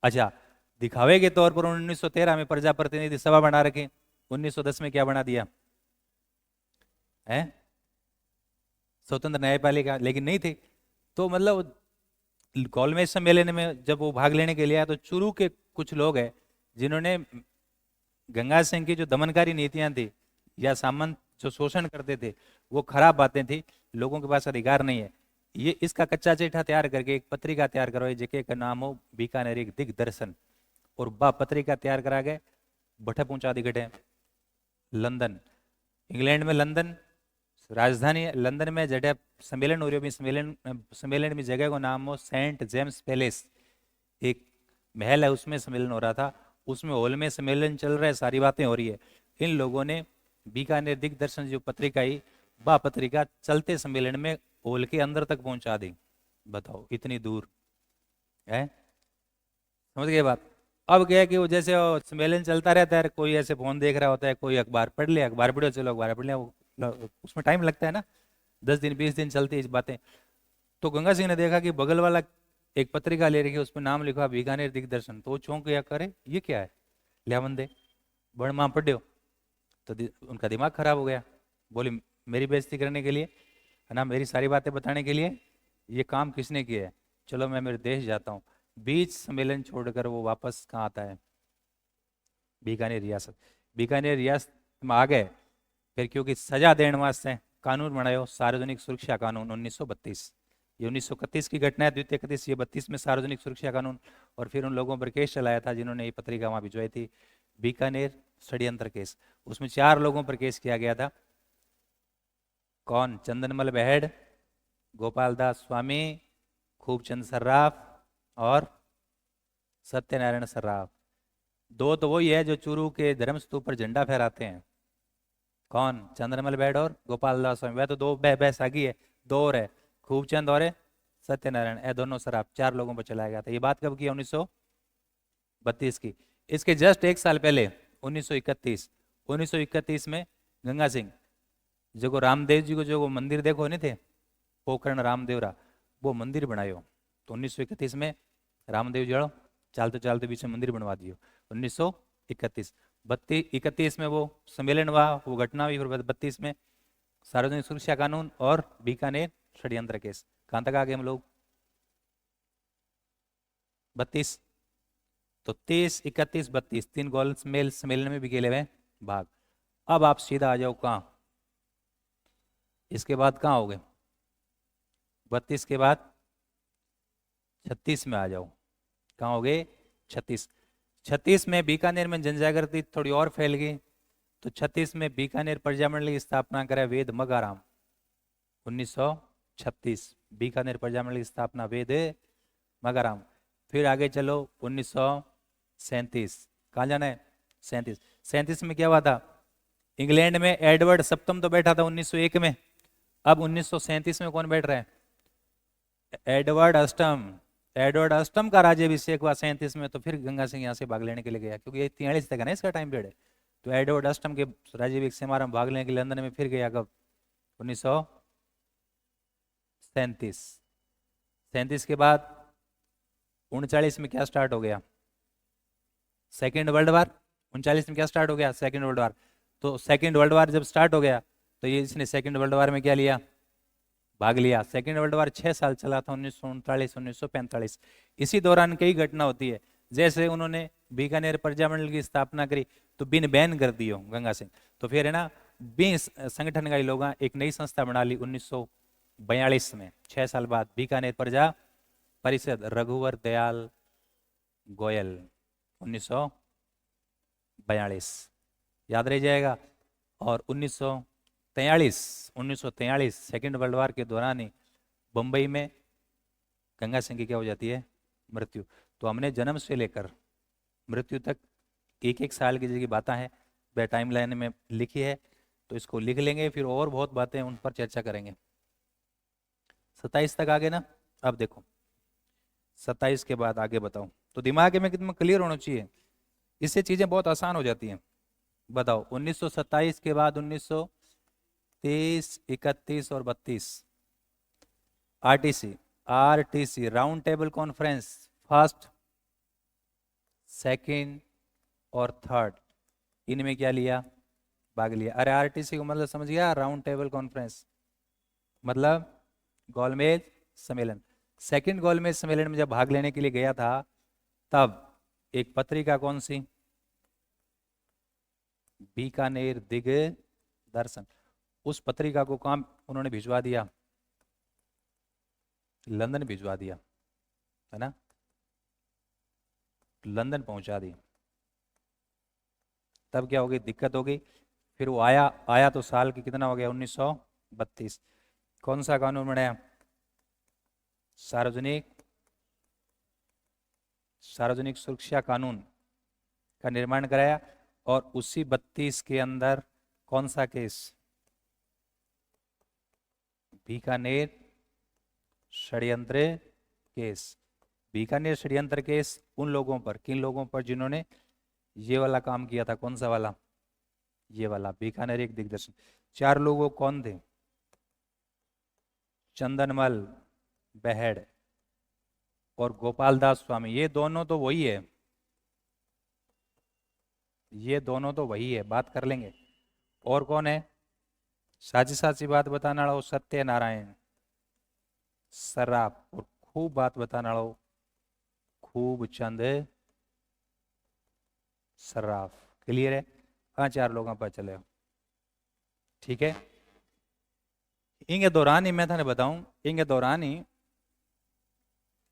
अच्छा, दिखावे के तौर पर 1913 में प्रजा प्रतिनिधि सभा बना रखी। 1910 में क्या बना दिया है, स्वतंत्र न्यायपालिका, लेकिन नहीं थी। तो मतलब गोलमेज सम्मेलन में जब वो भाग लेने के लिए आया, तो चुरू के कुछ लोग हैं जिन्होंने गंगा सिंह की जो दमनकारी नीतियां थी या सामंत जो शोषण करते थे, वो खराब बातें थी, लोगों के पास अधिकार नहीं है, ये इसका कच्चा चिट्ठा तैयार करके एक पत्रिका तैयार करवाई, जेके का नाम हो बीकानेर एक दिग्दर्शन। और बा पत्रिका तैयार करा गए बठे पहुंचा दी गए लंदन, इंग्लैंड में लंदन राजधानी है। लंदन में जगह सम्मेलन हो रही है, सम्मेलन में जगह को नाम हो सेंट जेम्स पैलेस, एक महल है, उसमें सम्मेलन हो रहा था। उसमें हॉल में सम्मेलन चल रहा है, सारी बातें हो रही है। इन लोगों ने बीकानेर दिग्दर्शन जो पत्रिका आई, वह पत्रिका चलते सम्मेलन में हॉल के अंदर तक पहुंचा दी। बताओ इतनी दूर है, समझ गए बात। अब क्या है कि वो जैसे वो सम्मेलन चलता रहता है, कोई ऐसे फोन देख रहा होता है, कोई अखबार पढ़ लिया, अखबार पढ़ो, चलो अखबार पढ़ लिया, उसमें टाइम लगता है ना, 10 दिन 20 दिन चलती है इस बातें। तो गंगा सिंह ने देखा कि बगल वाला एक पत्रिका ले रखी है, उस पर नाम लिखा बीकानेर दिग्दर्शन। तो वो चौंक गया, करे ये क्या है, लिया बंदे बड़ मां पढ़ो। तो उनका दिमाग खराब हो गया, बोले मेरी बेइज्जती करने के लिए है ना, मेरी सारी बातें बताने के लिए, ये काम किसने किया है, चलो मैं मेरे देश जाता हूँ। बीच सम्मेलन छोड़कर वो वापस कहाँ आता है, बीकानेर रियासत। बीकानेर रियासत में आ गए, फिर क्योंकि सजा देने वास्ते कानून बनायो, सार्वजनिक सुरक्षा कानून 1932। ये 1931 की घटना है, द्वितीय 31, ये 32 में सार्वजनिक सुरक्षा कानून। और फिर उन लोगों पर केस चलाया था जिन्होंने ये पत्रिका वहां भिजवाई थी, बीकानेर षड्यंत्र केस। उसमें 4 लोगों पर केस किया गया था। कौन, चंदनमल बहेड़, गोपाल दास स्वामी, खूबचंद सर्राफ और सत्यनारायण सर्राफ। दो तो वही है जो चूरू के धर्मस्तूप पर झंडा फहराते हैं। कौन, चंद्रमल बैड और गोपाल दास स्वामी। वह तो दो बहस आगी है, दो और है, खूबचंद और सत्यनारायण, ए दोनों शराब 4 लोगों पर चलाया गया था। ये बात कब की, 1932 की। इसके जस्ट 1 साल पहले 1931 में गंगा सिंह जो रामदेव जी को जो वो मंदिर देखो नहीं थे, पोखरण रामदेवरा, वो मंदिर बनायो। तो 1931 में रामदेव जी चालते चालते बीच में मंदिर बनवा दियो। 1931 31 में वो सम्मेलन हुआ, वो घटना हुई। फिर 32 में सार्वजनिक सुरक्षा कानून और बीकानेर षड्यंत्र केस। कहां तक आ गए हम लोग, 32। तो 30, 31, 32 3 गोल मेल सम्मेलन में भी खेले हुए भाग। अब आप सीधा आ जाओ कहां, इसके बाद कहां हो गए, 32 के बाद 36 में आ जाओ। कहां हो गए, 36। 36 में बीकानेर में जनजागृति थोड़ी और फैल गई। तो 36 में बीकानेर प्रजामंडल की स्थापना करे वेद मगाराम। 1936 बीकानेर प्रजामंडल की स्थापना वेद मगाराम। फिर आगे चलो 1937, कहाँ जाना है, 37 में क्या हुआ था, इंग्लैंड में एडवर्ड सप्तम तो बैठा था 1901 में। अब 1937 में कौन बैठ रहा है, एडवर्ड अष्टम। एडवर्ड अष्टम का राज्याभिषेक हुआ 37 में। तो फिर गंगा सिंह यहाँ से भाग लेने के लिए गया, क्योंकि ये 43 तक है ना इसका टाइम पीरियड। तो एडवर्ड अष्टम के राज्याभिषेक समारोह में भाग लेने के लिए लंदन में फिर गया कब, 1937 के बाद 39 में क्या स्टार्ट हो गया, सेकेंड वर्ल्ड वार। 39 में क्या स्टार्ट हो गया, सेकेंड वर्ल्ड वार। तो सेकेंड वर्ल्ड वार जब स्टार्ट हो गया, तो ये इसने सेकेंड वर्ल्ड वार में क्या लिया, भाग लिया। सेकेंड वर्ल्ड वार 6 साल चला था, 1939 1945। इसी दौरान कई घटना होती है, जैसे उन्होंने बीकानेर प्रजामंडल की स्थापना करी, तो बिन बैन कर दियो गंगा सिंह। तो फिर है ना, बीस संगठन का लोग एक नई संस्था बना ली 1942 में, 6 साल बाद, बीकानेर प्रजा परिषद, रघुवर दयाल गोयल, 1942 याद रह जाएगा। और 1943 सेकेंड वर्ल्ड वार के दौरान ही बंबई में गंगा सिंह की क्या हो जाती है, मृत्यु। तो हमने जन्म से लेकर मृत्यु तक 1-1 साल की जगह बातें हैं, वह टाइम लाइन में लिखी है, तो इसको लिख लेंगे, फिर और बहुत बातें उन पर चर्चा करेंगे। 27 तक आगे ना। अब देखो 27 के बाद आगे बताओ, तो दिमाग में कितना क्लियर होना चाहिए, इससे चीजें बहुत आसान हो जाती हैं। बताओ 1927 के बाद 1930, 31 और 32। RTC, RTC round table conference, first, second और थर्ड, इनमें क्या लिया, भाग लिया। अरे आरटीसी को मतलब समझ गया, राउंड टेबल कॉन्फ्रेंस मतलब गोलमेज सम्मेलन। सेकंड गोलमेज सम्मेलन में जब भाग लेने के लिए गया था, तब एक पत्रिका कौन सी, बीकानेर दिग्दर्शन, उस पत्रिका को काम उन्होंने भिजवा दिया, लंदन भिजवा दिया, है ना, लंदन पहुंचा दी। तब क्या हो गई, दिक्कत हो गई। फिर वो आया, आया तो साल की कितना हो गया, 1932। कौन सा कानून बनाया, सार्वजनिक सार्वजनिक सुरक्षा कानून का निर्माण कराया। और उसी 32 के अंदर कौन सा केस, बीकानेर षड्यंत्र केस। बीकानेर षड्यंत्र केस उन लोगों पर, किन लोगों पर, जिन्होंने ये वाला काम किया था, कौन सा वाला, ये वाला बीकानेर एक दिग्दर्शन। 4 लोगों कौन थे, चंदनमल बहड़ और गोपाल दास स्वामी, ये दोनों तो वही है, ये दोनों तो वही है, बात कर लेंगे। और कौन है, साची साची बात बताने वाला सत्यनारायण सराफ, और खूब बात बताने वाला खूब चंद सराफ। क्लियर है, हाँ 4 लोगों पर चले। ठीक है, इंगे दौरान ही मैं थाने बताऊं, इंगे दौरान ही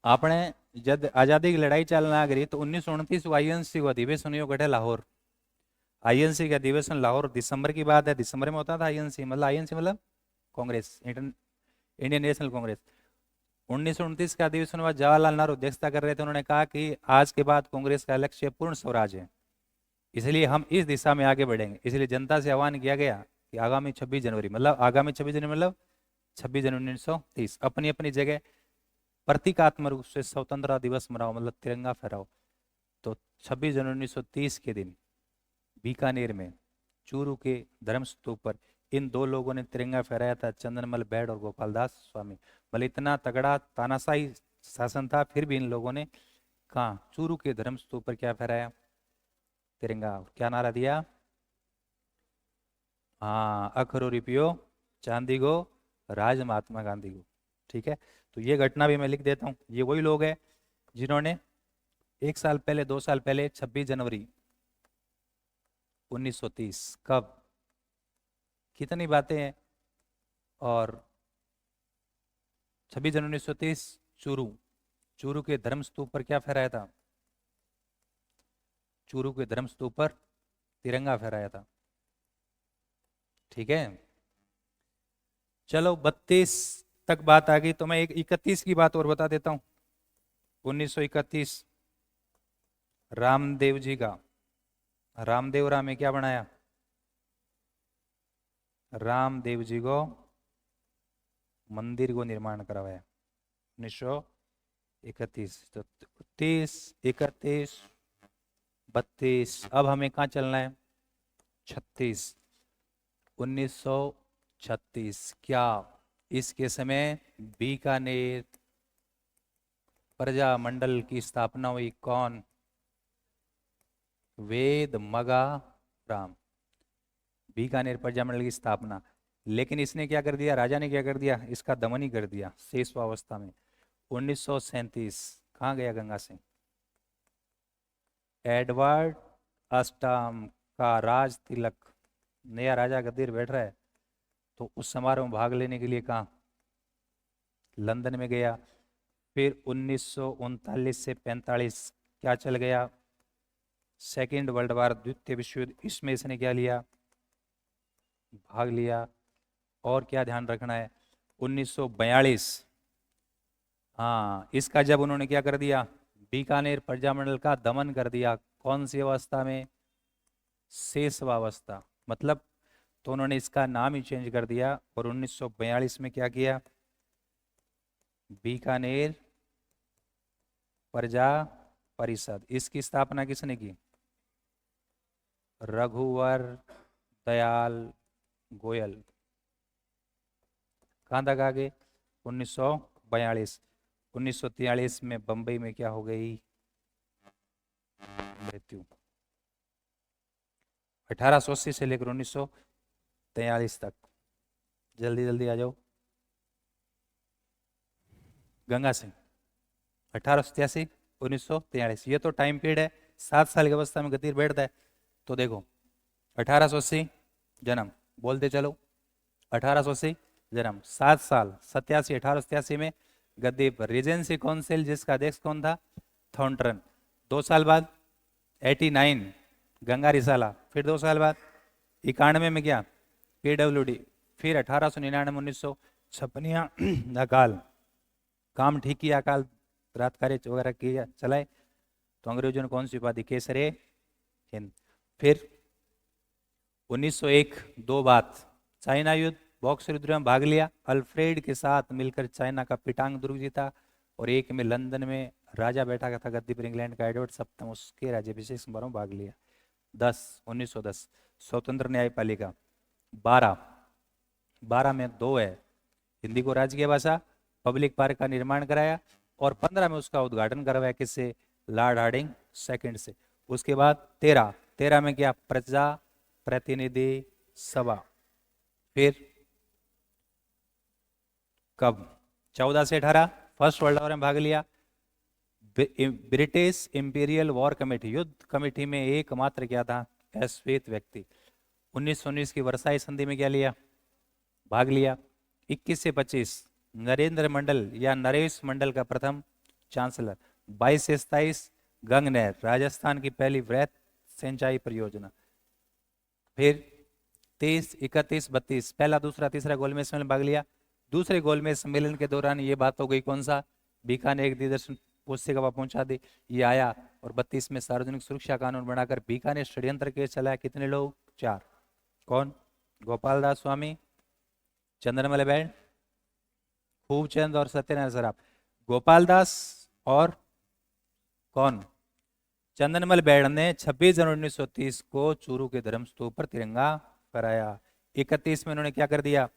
आपने जब आजादी की लड़ाई चलना गई, तो 1929 को आईएनसी को अधिवेशन हुआ गठे लाहौर। आईएनसी का अधिवेशन लाहौर, दिसंबर की बात है, दिसंबर में होता था आईएनसी, मतलब आईएनसी मतलब कांग्रेस, इंडियन नेशनल कांग्रेस। 1929 का अधिवेशन हुआ, जवाहरलाल नेहरू अध्यक्षता कर रहे थे। उन्होंने कहा कि आज के बाद कांग्रेस का लक्ष्य पूर्ण स्वराज है, इसलिए हम इस दिशा में आगे बढ़ेंगे। इसलिए जनता से आह्वान किया गया कि आगामी 26 जनवरी, मतलब आगामी 26 जनवरी मतलब 26 जनवरी 1930, अपनी अपनी जगह प्रतीकात्मक रूप से स्वतंत्रता दिवस मनाओ, मतलब तिरंगा फहराओ। तो 26 जनवरी 1930 के दिन बीकानेर में चूरू के धर्म स्तूप पर इन 2 लोगों ने तिरंगा फहराया था, चंदनमल बैड और गोपाल दास स्वामी। भले इतना तगड़ा तानाशाही शासन था, फिर भी इन लोगों ने कहा चूरू के धर्म स्तूप पर क्या फहराया, तिरंगा। क्या नारा दिया, हाँ अखरो रिपियो चांदी गो राज महात्मा गांधी को। ठीक है, तो ये घटना भी मैं लिख देता हूँ। ये वही लोग हैं जिन्होंने 1 साल पहले, 2 साल पहले 26 जनवरी 1930, कब, कितनी बातें हैं। और 26 जनवरी 1930 चूरू, चूरू के धर्म स्तूप पर क्या फहराया था, चूरू के धर्म स्तूप पर तिरंगा फहराया था। ठीक है, चलो 32 तक बात आ गई, तो मैं एक 31 की बात और बता देता हूं। 1931 रामदेव जी का, रामदेव राम में क्या बनाया, रामदेव जी को मंदिर को निर्माण करवाया 1931। तो 30, 31, 32, अब हमें कहाँ चलना है, 36, 1936। क्या इसके समय बीकानेर प्रजा मंडल की स्थापना हुई, कौन, वेद मगा राम, बीकानेर प्रजा मंडल की स्थापना। लेकिन इसने क्या कर दिया, राजा ने क्या कर दिया, इसका दमन ही कर दिया शेषवावस्था में। 1937 कहाँ गया गंगा सिंह, एडवर्ड अष्टम का राज तिलक, नया राजा गद्दीर बैठ रहा है, तो उस समारोह में भाग लेने के लिए कहाँ, लंदन में गया। फिर 1939 से 45 क्या चल गया, सेकेंड वर्ल्ड वार, द्वितीय विश्व युद्ध, इसमें इसने क्या लिया, भाग लिया। और क्या ध्यान रखना है, 1942, हाँ इसका जब उन्होंने क्या कर दिया, बीकानेर प्रजामंडल का दमन कर दिया, कौन सी अवस्था में, शेषवावस्था, मतलब तो उन्होंने इसका नाम ही चेंज कर दिया। और 1942 में क्या किया, बीकानेर प्रजा परिषद, इसकी स्थापना किसने की? रघुवर दयाल गोयल। कहाँ तक आगे? 1942। 1943 में बंबई में क्या हो गई? मृत्यु। 1880 से लेकर 1943 तक। जल्दी जल्दी आ जाओ। गंगा सिंह 1887 1943, ये तो टाइम पीरियड है। 7 साल की अवस्था में गद्दी बैठता है। तो देखो 1880 जन्म, बोलते चलो 1880 जन्म, 7 साल 87 1887 में गद्दी पर। रीजेंसी काउंसिल जिसका अध्यक्ष कौन था? थॉर्नटन। 2 साल बाद 89 गंगा रिसाला, फिर 2 साल बाद 91 में क्या? पीडब्ल्यूडी, फिर 1899 1956 अकाल, काम ठीक किया अकाल, रात कार्य वगैरह किया चलाए। तो अंग्रेजों ने कौन सी उपाधि? केसरे हिंद। फिर 1901 दो बात, चाइना युद्ध, बॉक्सर युद्ध में भाग लिया, अल्फ्रेड के साथ मिलकर चाइना का पिटांग दुर्ग जीता, और एक में लंदन में राजा बैठा था गद्दी पर, इंग्लैंड का एडवर्ड सप्तम, उसके राज्याभिषेक समारोह में भाग लिया। 1910 स्वतंत्र न्यायपालिका। 12 में 2 है, हिंदी को राजकीय भाषा, पब्लिक पार्क का निर्माण कराया, और 15 में उसका उद्घाटन करवाया किससे? लॉर्ड हार्डिंग सेकंड से। उसके बाद 13 में क्या? प्रजा प्रतिनिधि सभा। फिर कब? 14 से 18 फर्स्ट वर्ल्ड वॉर में भाग लिया। ब्रिटिश इंपीरियल वॉर कमेटी, युद्ध कमेटी में एकमात्र क्या था? श्वेत व्यक्ति। 1919 की वर्साई संधि में क्या लिया? भाग लिया। 21 से 25 नरेंद्र मंडल या नरेश मंडल का प्रथम चांसलर। 22 से 27 गंगनहर, राजस्थान की पहली वृहत सिंचाई परियोजना। फिर 23 31 32 पहला दूसरा तीसरा गोलमेज सम्मेलन में भाग लिया। दूसरे गोलमेज सम्मेलन के दौरान ये बात हो गई, कौन सा? बीकानेर एक दिग्दर्शन पुस्तिका पहुंचा दी, ये आया। और 32 में सार्वजनिक सुरक्षा कानून बनाकर बीकानेर षड्यंत्र केस चलाया। कितने लोग? 4। कौन? गोपाल दास स्वामी, चंद्रमल बैन, खूबचंद और सत्यनारायण सराफ। गोपाल दास और कौन? चंदनमल बैड ने 26 जनवरी 1930 को चूरू के धर्मस्तूप पर तिरंगा फहराया। 31 में उन्होंने क्या कर दिया?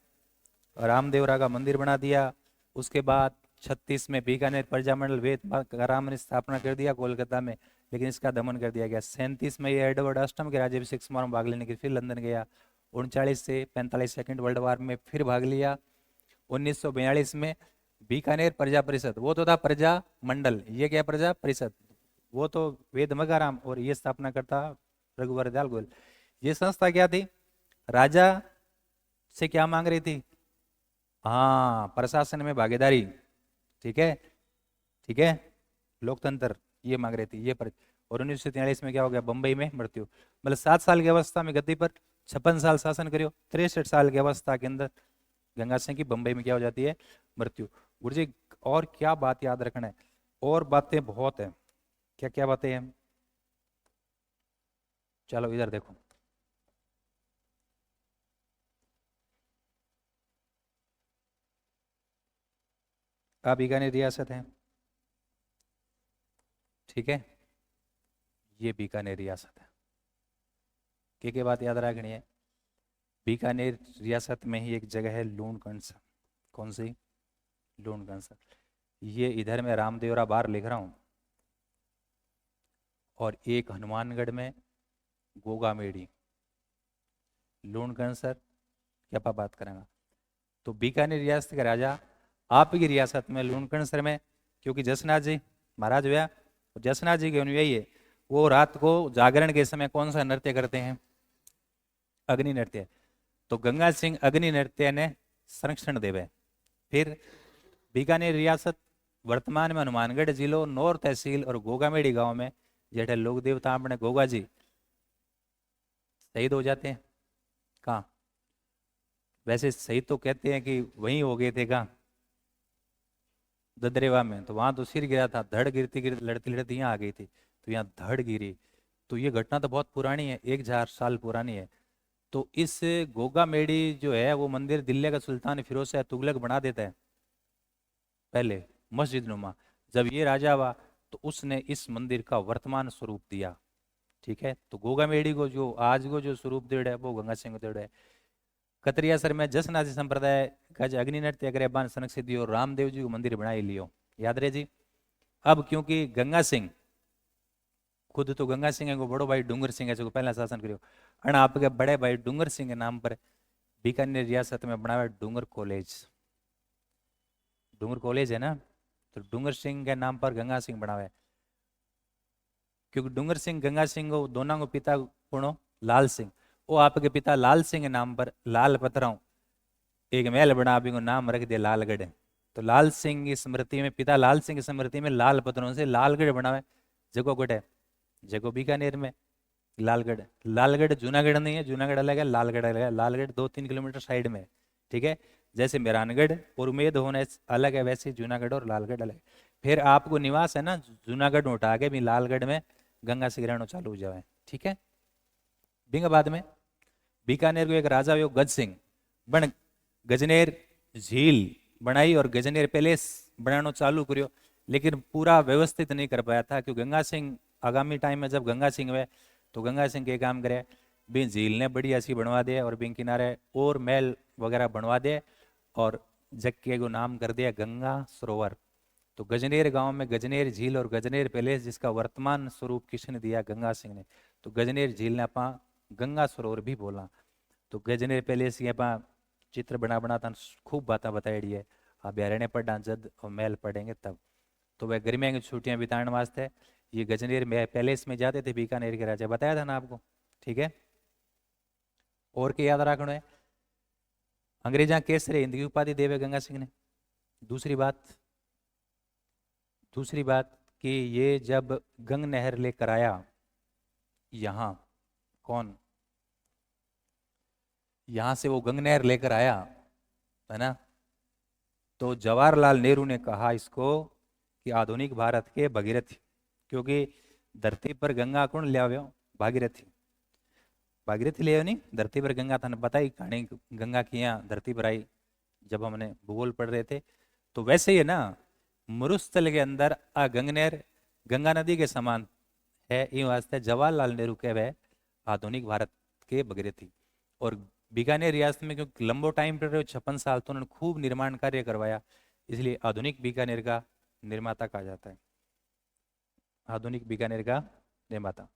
रामदेवरा का मंदिर बना दिया। उसके बाद 36 में बीकानेर प्रजामंडल वेद राम ने स्थापना कर दिया कोलकाता में, लेकिन इसका दमन कर दिया गया। 37 में ये एडवर्ड अष्टम के राज्याभिषेक समारोह में भाग लेने के फिर लंदन गया। 39 से 45 सेकेंड वर्ल्ड वॉर में फिर भाग लिया। 1942 में बीकानेर प्रजा परिषद, वो तो था प्रजा मंडल, ये क्या? प्रजा परिषद, वो तो वेद मगाराम, और ये स्थापना करता रघुवर दयाल गोयल। ये संस्था क्या थी? राजा से क्या मांग रही थी? हाँ, प्रशासन में भागीदारी। ठीक है, ठीक है, लोकतंत्र ये मांग रही थी ये पर। और 1943 में क्या हो गया? बंबई में मृत्यु। मतलब 7 साल की अवस्था में गद्दी पर 56 साल शासन करियो, 63 साल की अवस्था के अंदर गंगा सिंह की बंबई में क्या हो जाती है? मृत्यु। गुरु जी और क्या बात याद रखना है? और बातें बहुत है। क्या क्या बातें हैं? चलो इधर देखो। आप बीकानेर रियासत है, ठीक है, ये बीकानेर रियासत है। क्या बात याद रखनी है? बीकानेर रियासत में ही एक जगह है लूणकंसा। कौन सी? लूणकंसा। ये इधर में रामदेवरा बार लिख रहा हूं, और एक हनुमानगढ़ में गोगामेड़ी, लूणकंसर क्या आप बात करेंगे? तो बीकानेर रियासत का राजा आपकी रियासत में लूणकंसर में, क्योंकि जसनाथ जी महाराज हुआ, जसनाथ जी के अनुयायी है, वो रात को जागरण के समय कौन सा नृत्य करते हैं? अग्नि नृत्य। तो गंगा सिंह अग्नि नृत्य ने संरक्षण देवे। फिर बीकानेर रियासत वर्तमान में हनुमानगढ़ जिलो नौर तहसील और गोगामेड़ी गांव में जेठे लोक देवता अपने गोगा जी शहीद हो जाते हैं। कहाँ? वैसे शहीद तो कहते हैं कि वहीं हो गए थे, कहाँ? ददरेवा में। तो वहां तो सिर गिरा था, धड़ गिरती गिरती लड़ती लड़ती यहाँ आ गई थी, तो यहाँ धड़ गिरी। तो ये घटना तो बहुत पुरानी है, 1000 साल पुरानी है। तो इस गोगा मेड़ी जो है वो मंदिर दिल्ली का सुल्तान फिरोज शाह तुगलक बना देता है। पहले मस्जिद नुमा। जब ये राजा हुआ तो उसने इस मंदिर का वर्तमान स्वरूप दिया। ठीक है, तो गोगा मेड़ी को जो आज को जो स्वरूप देड़ है वो गंगा सिंह देड़ है। कतरिया सर में जसनाजी संप्रदाय का जो अग्नि नृत्य करे बान सनक सिद्धि और रामदेव जी को मंदिर बनाई लियो, याद रहे जी। अब क्योंकि गंगा सिंह खुद तो गंगा सिंह को बड़ो भाई डूंगर सिंह है जो पहला शासन करियो, और आपके बड़े भाई डूंगर सिंह के नाम पर बीकानेर रियासत में बनाया डूंगर कॉलेज। डूंगर कॉलेज है ना, तो डूंगर सिंह के नाम पर गंगा सिंह बनावे। क्योंकि डूंगर सिंह गंगा सिंह को दोनों को पिता कौन, लाल सिंह। वो आपके पिता लाल सिंह के नाम पर लाल पत्थरों एक महल बना भी को नाम रख दिया लालगढ़। तो लाल सिंह की स्मृति में, पिता लाल सिंह की स्मृति में लाल पत्थरों से लालगढ़ बनावे। जगो गढ़ है, जगो बीकानेर में लालगढ़। लालगढ़ जूनागढ़ नहीं है, जूनागढ़ अलग है, लालगढ़ अलग है। लालगढ़ 2-3 किलोमीटर साइड में है। ठीक है, जैसे मेहरानगढ़ और उमेद होने अलग है, वैसे जूनागढ़ और लालगढ़ अलग है। फिर आपको निवास है ना जूनागढ़ में उठा के भी लालगढ़ में गंगा सिंह रहना चालू हो जाए। ठीक है, बिंगाबाद में बीकानेर को एक राजा हुआ गज सिंह बन गजनेर झील बनाई और गजनेर पैलेस बनाना चालू करियो, लेकिन पूरा व्यवस्थित नहीं कर पाया था। क्योंकि गंगा सिंह आगामी टाइम में जब गंगा सिंह हुए तो गंगा सिंह के काम करे भी झील ने बड़ी ऐसी बनवा दे और बिन किनारे और महल वगैरह बनवा दे और जक्के को नाम कर दिया गंगा सरोवर। तो गजनेर गांव में गजनेर झील और गजनेर पैलेस जिसका वर्तमान स्वरूप किसने दिया, गंगा सिंह ने। तो गजनेर झील ने अपा गंगा सरोवर भी बोला। तो गजनेर पैलेस की अपा चित्र बना बना था खूब बातें बताई है। आप बिहारने पढ़ा जद और महल पढ़ेंगे तब। तो वह गर्मियों की छुट्टियां बिताने वास्ते ये गजनेर में पैलेस में जाते थे बीकानेर के राजा, बताया था ना आपको। ठीक है, और क्या याद रखना है, अंग्रेजा केसरी हिंद की उपाधि देवे गंगा सिंह ने। दूसरी बात, दूसरी बात कि ये जब गंग नहर लेकर आया यहां, कौन, यहां से वो गंग नहर लेकर आया है ना, तो जवाहरलाल नेहरू ने कहा इसको कि आधुनिक भारत के भगीरथ, क्योंकि धरती पर गंगा कौन ले आवे, भागीरथी। भागीरथी ले नहीं धरती पर गंगा, था पता ही कहानी गंगा की यहाँ धरती पर आई जब हमने भूगोल पढ़ रहे थे। तो वैसे ही है ना, मरुस्थल के अंदर गंगनेर गंगा नदी के समान है, ये वास्ते जवाहरलाल नेहरू के वह आधुनिक भारत के भगीरथी। और बीकानेर रियासत में क्योंकि लंबो टाइम पर 56 साल, तो उन्होंने खूब निर्माण कार्य करवाया, इसलिए आधुनिक बीकानेर का निर्माता कहा जाता है। आधुनिक बीकानेर का निर्माता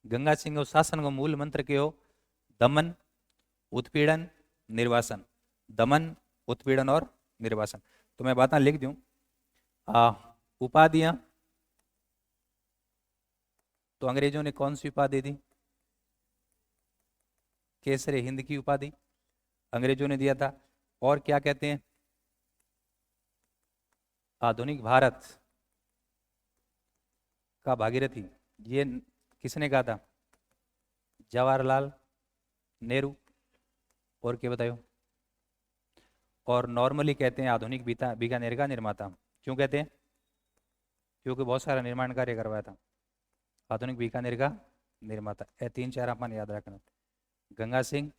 गंगा सिंह को शासन का मूल मंत्र के हो दमन उत्पीड़न निर्वासन। दमन उत्पीड़न और निर्वासन। तो मैं बातें लिख दूं, उपाधियां तो अंग्रेजों ने कौन सी उपाधि दी, केसरी हिंद की उपाधि अंग्रेजों ने दिया था। और क्या कहते हैं, आधुनिक भारत का भागीरथी, ये किसने कहा था, जवाहरलाल नेहरू। और क्या बतायो, और नॉर्मली कहते हैं आधुनिक बीकानेर का निर्माता। क्यों कहते हैं, क्योंकि बहुत सारा निर्माण कार्य करवाया था। आधुनिक बीकानेर का निर्माता, ये 3-4 अपन याद रखना, गंगा सिंह,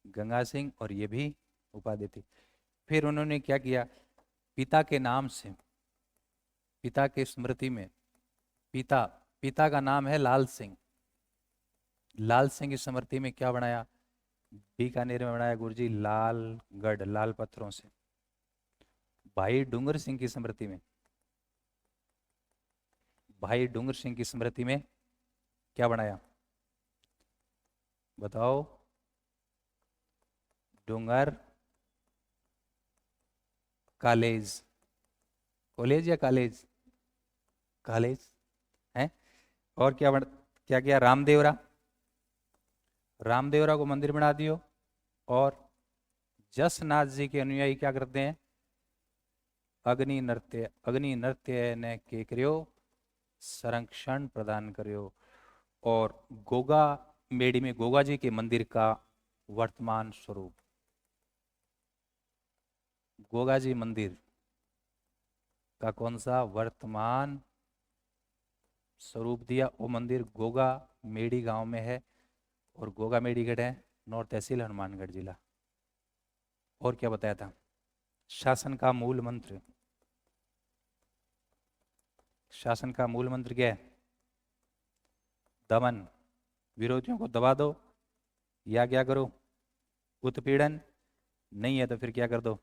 गंगा सिंह और ये भी उपाधि थी। फिर उन्होंने क्या किया, पिता के नाम से, पिता के स्मृति में, पिता पिता का नाम है लाल सिंह, लाल सिंह की स्मृति में क्या बनाया, बीकानेर में बनाया गुरुजी लालगढ़, लाल पत्थरों से। भाई डूंगर सिंह की स्मृति में, भाई डूंगर सिंह की स्मृति में क्या बनाया, बताओ, डूंगर कॉलेज, कॉलेज या कॉलेज, कॉलेज है। और क्या किया, रामदेवरा, रामदेवरा को मंदिर बना दियो। और जसनाथ जी के अनुयायी क्या करते हैं, अग्नि नृत्य, अग्नि नृत्य ने के करियो संरक्षण प्रदान करियो। और गोगा मेड़ी में गोगा जी के मंदिर का वर्तमान स्वरूप, गोगा जी मंदिर का कौन सा वर्तमान स्वरूप दिया, वो मंदिर गोगा मेड़ी गांव में है। और गोगा मेड़ीगढ़ है नॉर्थ तहसील हनुमानगढ़ जिला। और क्या बताया था, शासन का मूल मंत्र, शासन का मूल मंत्र क्या है? दमन। विरोधियों को दबा दो, या क्या करो? उत्पीड़न। नहीं है तो फिर क्या कर दो?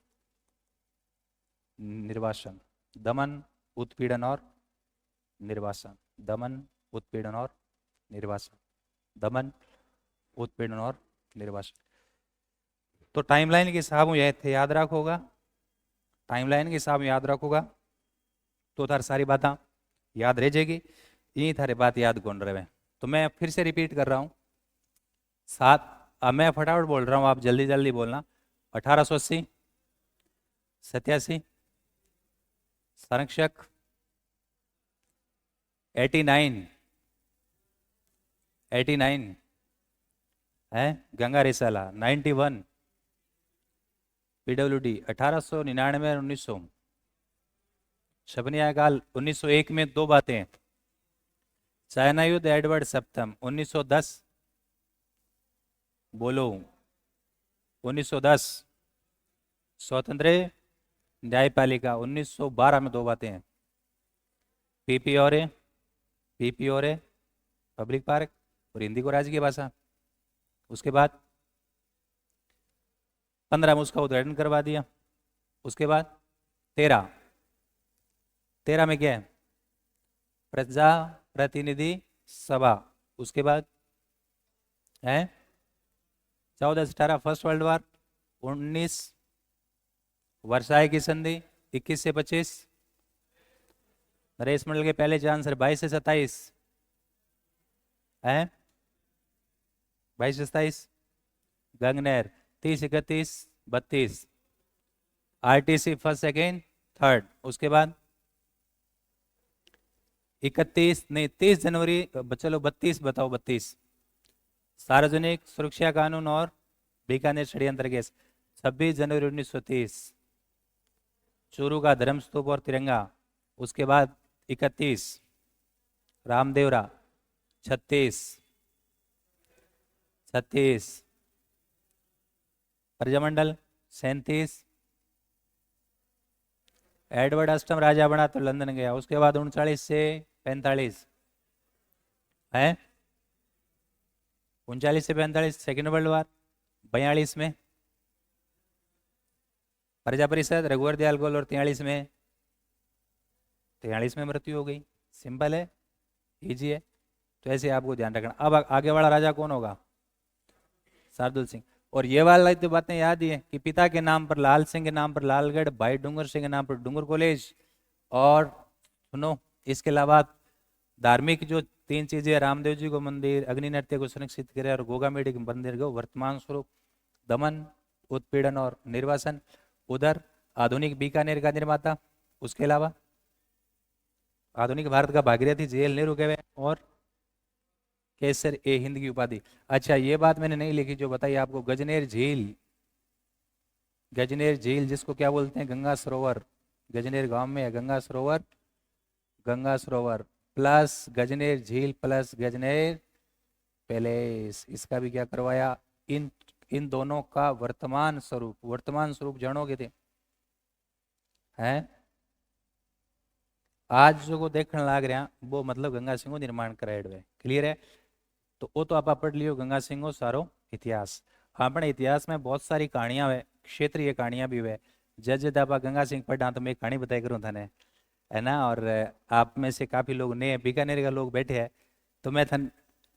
निर्वासन। दमन, उत्पीड़न और निर्वासन। दमन, उत्पीड़न और निर्वासन। दमन, उत्पीड़न और निर्वासन। तो टाइमलाइन के हिसाब में यह थे, याद रखोगा। टाइमलाइन के हिसाब में याद रखोगा तो थार सारी बातें याद रह जाएगी। यही थारे बात याद कौन रहे। तो मैं फिर से रिपीट कर रहा हूँ। सात, अब मैं फटाफट बोल रहा हूँ, आप जल्दी जल्दी बोलना। 1880, 87, संरक्षक 89, 89 है, गंगा रिसाला 91, पीडब्ल्यूडी 1899 और 1900, शबनिया काल 1901 में दो बातें, चाइना युद्ध एडवर्ड सप्तम 1910, बोलो 1910, स्वतंत्र न्यायपालिका 1912 में दो बातें हैं, पीपी और पीपी और पब्लिक पार्क और हिंदी को राज्य की भाषा। उसके बाद 15 में उसका उद्घाटन करवा दिया। उसके बाद 13, 13 में क्या है? प्रजा प्रतिनिधि सभा। उसके बाद है 14 से 18 फर्स्ट वर्ल्ड वॉर, 19 वर्साई की संधि, 21 से 25 नरेश मंडल के पहले चांसलर, 22 से 27 है, 22 से 27 गंगनेर, 30 31 32 आरटीसी फर्स्ट सेकेंड थर्ड। उसके बाद 31 नहीं 30 जनवरी, चलो 32 बताओ, 32 सार्वजनिक सुरक्षा कानून और बीकानेर षड्यंत्र केस, 26 जनवरी 1930 चूरू का धर्मस्तूप और तिरंगा। उसके बाद 31 रामदेवरा, 36 36 प्रजामंडल, 37 एडवर्ड अष्टम राजा बना तो लंदन गया। उसके बाद 39 से 45 है, 39 से 45 सेकेंड वर्ल्ड वार, 42 में प्रजा परिषद रघुवर दयाल गोल और 43 में मृत्यु हो गई। सिंपल है, इजी है। तो ऐसे आपको ध्यान रखना। अब आगे वाला राजा कौन होगा? शार्दुल सिंह। और ये वाला तो बातें याद ही है कि पिता के नाम पर लाल सिंह के नाम पर लालगढ़, भाई डूंगर सिंह के नाम पर डूंगर कॉलेज। और सुनो, इसके अलावा धार्मिक जो तीन चीजें, रामदेव जी को मंदिर, अग्नि नृत्य को सुरक्षित करे और गोगामेडी के मंदिर को वर्तमान स्वरूप, दमन, उत्पीड़न और निर्वासन। उधर आधुनिक बीकानेर का निर्माता। उसके अलावा आधुनिक भारत का भागीरथी जेल नेहरू के और केसर ए हिंद की उपाधि। अच्छा, ये बात मैंने नहीं लिखी जो बताई आपको, गजनेर झील, गजनेर झील जिसको क्या बोलते हैं? गंगा सरोवर। गजनेर गांव में है गंगा सरोवर, गंगा सरोवर प्लस गजनेर झील प्लस गजनेर पैलेस। इसका भी क्या करवाया? इन इन दोनों का वर्तमान स्वरूप, वर्तमान स्वरूप जानोगे थे हैं? आज जो को देखने लाग रहा वो मतलब गंगा सिंह निर्माण कराए हुए। क्लियर है? तो वो तो आप पढ़ लियो गंगा सिंह सारो इतिहास। अपने इतिहास में बहुत सारी कहानियां है, क्षेत्रीय कहानियां भी हुए। जज जब आप गंगा सिंह पढ़ा तो मैं एक कहानी बताया करूँ थाने, है ना। और आप में से काफी लोग नए बीकानेर का लोग बैठे हैं, तो मैं थन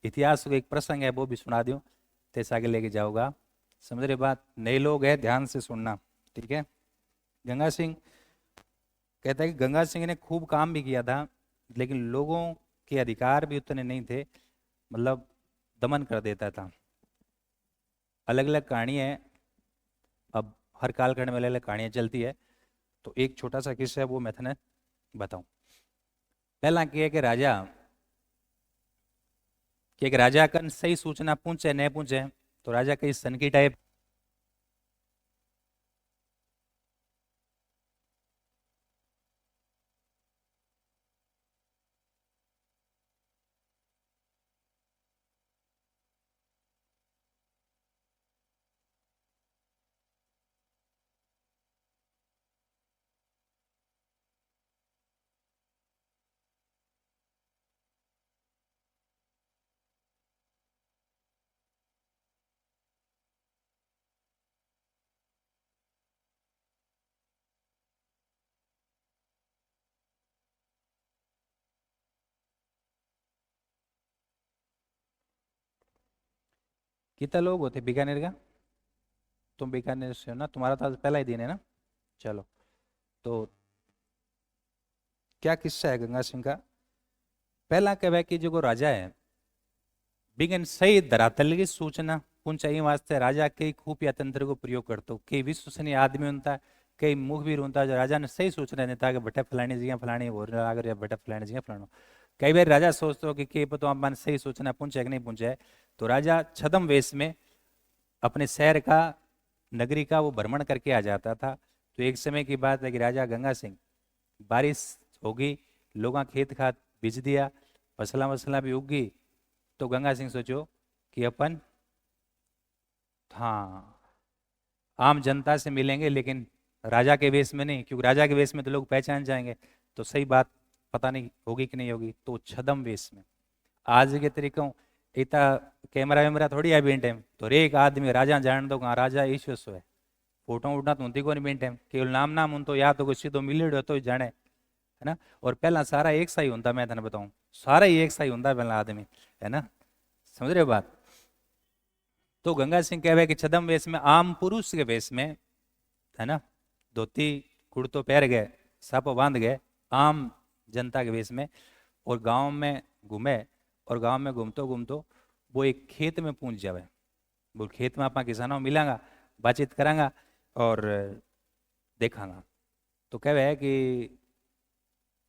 इतिहास का एक प्रसंग है वो भी सुना दूं, तैसे आगे लेके जाऊंगा। समझ रहे बात? नए लोग हैं, ध्यान से सुनना, ठीक है। गंगा सिंह कहता है कि गंगा सिंह ने खूब काम भी किया था, लेकिन लोगों के अधिकार भी उतने नहीं थे, मतलब दमन कर देता था। अलग अलग कहानी है, अब हर कालखंड में अलग अलग कहानियां चलती है। तो एक छोटा सा किस्सा है वो मैं थने बताऊं। पहला क्या है कि एक राजा कन सही सूचना पूछे न पूछे तो राजा कई सनकी टाइप कितना लोग होते बीकानेर का? तुम बीकानेर से हो ना, तुम्हारा तो आज पहला ही दिन है ना। चलो, तो क्या किस्सा है गंगा सिंह का? पहला कहवा कि जो राजा है बिगन सही धरातल की सूचना पहुंचाई वास्ते राजा कई खुफिया तंत्र को प्रयोग करते, कई विश्वसनीय आदमी होता, कई मुखबिर होता जो राजा ने सही सूचना देता कि बेटा फलानी जगह फलानी हो रहा या बेटा फलानी जगह फलाना। कई बार राजा सोचते हो कि तो आप मान सही सूचना पहुंचे कि नहीं पहुंचे, तो राजा छदम वेश में अपने शहर का नगरी का वो भ्रमण करके आ जाता था। तो एक समय की बात है कि राजा गंगा सिंह, बारिश होगी, लोग खेत खात बीज दिया, फसला वसला भी उगी, तो गंगा सिंह सोचो कि अपन हाँ आम जनता से मिलेंगे लेकिन राजा के वेश में नहीं, क्योंकि राजा के वेश में तो लोग पहचान जाएंगे, तो सही बात पता नहीं होगी कि नहीं होगी, तो छदम वेश में आज के तरीकों इतना कैमरा वैमरा थोड़ी है बीन टाइम, तो एक आदमी राजा जान दो कहाँ राजा ईश्वर सो है, फोटो उठना तो होती को नहीं बीन टाइम, केवल नाम नाम उन तो या तो कोई सीधो मिले तो ही जाने, है ना। और पहला सारा एक सा ही होता, मैं तेने बताऊं सारा ही एक सा ही होता पहला आदमी, है ना, समझ रहे हो बात। तो गंगा सिंह कह रहे कि छदम वेश में आम पुरुष के वेश में, है ना, धोती कुर्तो पहन गए, सापो बांध गए, आम जनता के वेश में, और गांव में घूमे, और गांव में घूमतो घूमतो वो एक खेत में पहुंच जावे। वो खेत में अपना किसानों मिलांगा, बातचीत करांगा और देखांगा। तो कहे है कि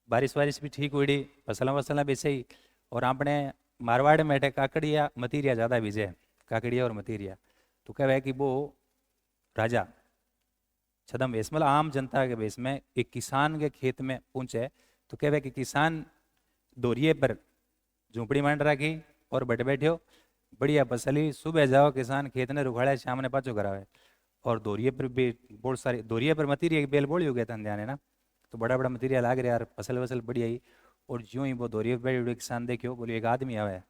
बारिश वारिश भी ठीक हुई, फसला वसला भी सही, और आपने मारवाड़ में काकड़िया मतीरिया ज़्यादा बीजे, काकड़िया और मतीरिया। तो कहे है कि वो राजा छदम वेश मतलब आम जनता के वेश में एक किसान के खेत में पहुंचे, तो कहे कि किसान दोरिये पर झोंपड़ी मांड रखी और बैठे बैठे बढ़िया फसली, सुबह जाओ किसान खेत ने रुखाड़ा शाम ने पाचो करावे, और दोरिये पर भी बहुत सारी दोरिये पर मतीरिया बेल बोली हो गया था ध्यान है ना, तो बड़ा बड़ा मतीरियल आ गया यार, फसल वसल बढ़िया ही। और ज्यों ही वो दोरिये पर बैठे किसान देखियो, बोलियो एक आदमी आवे,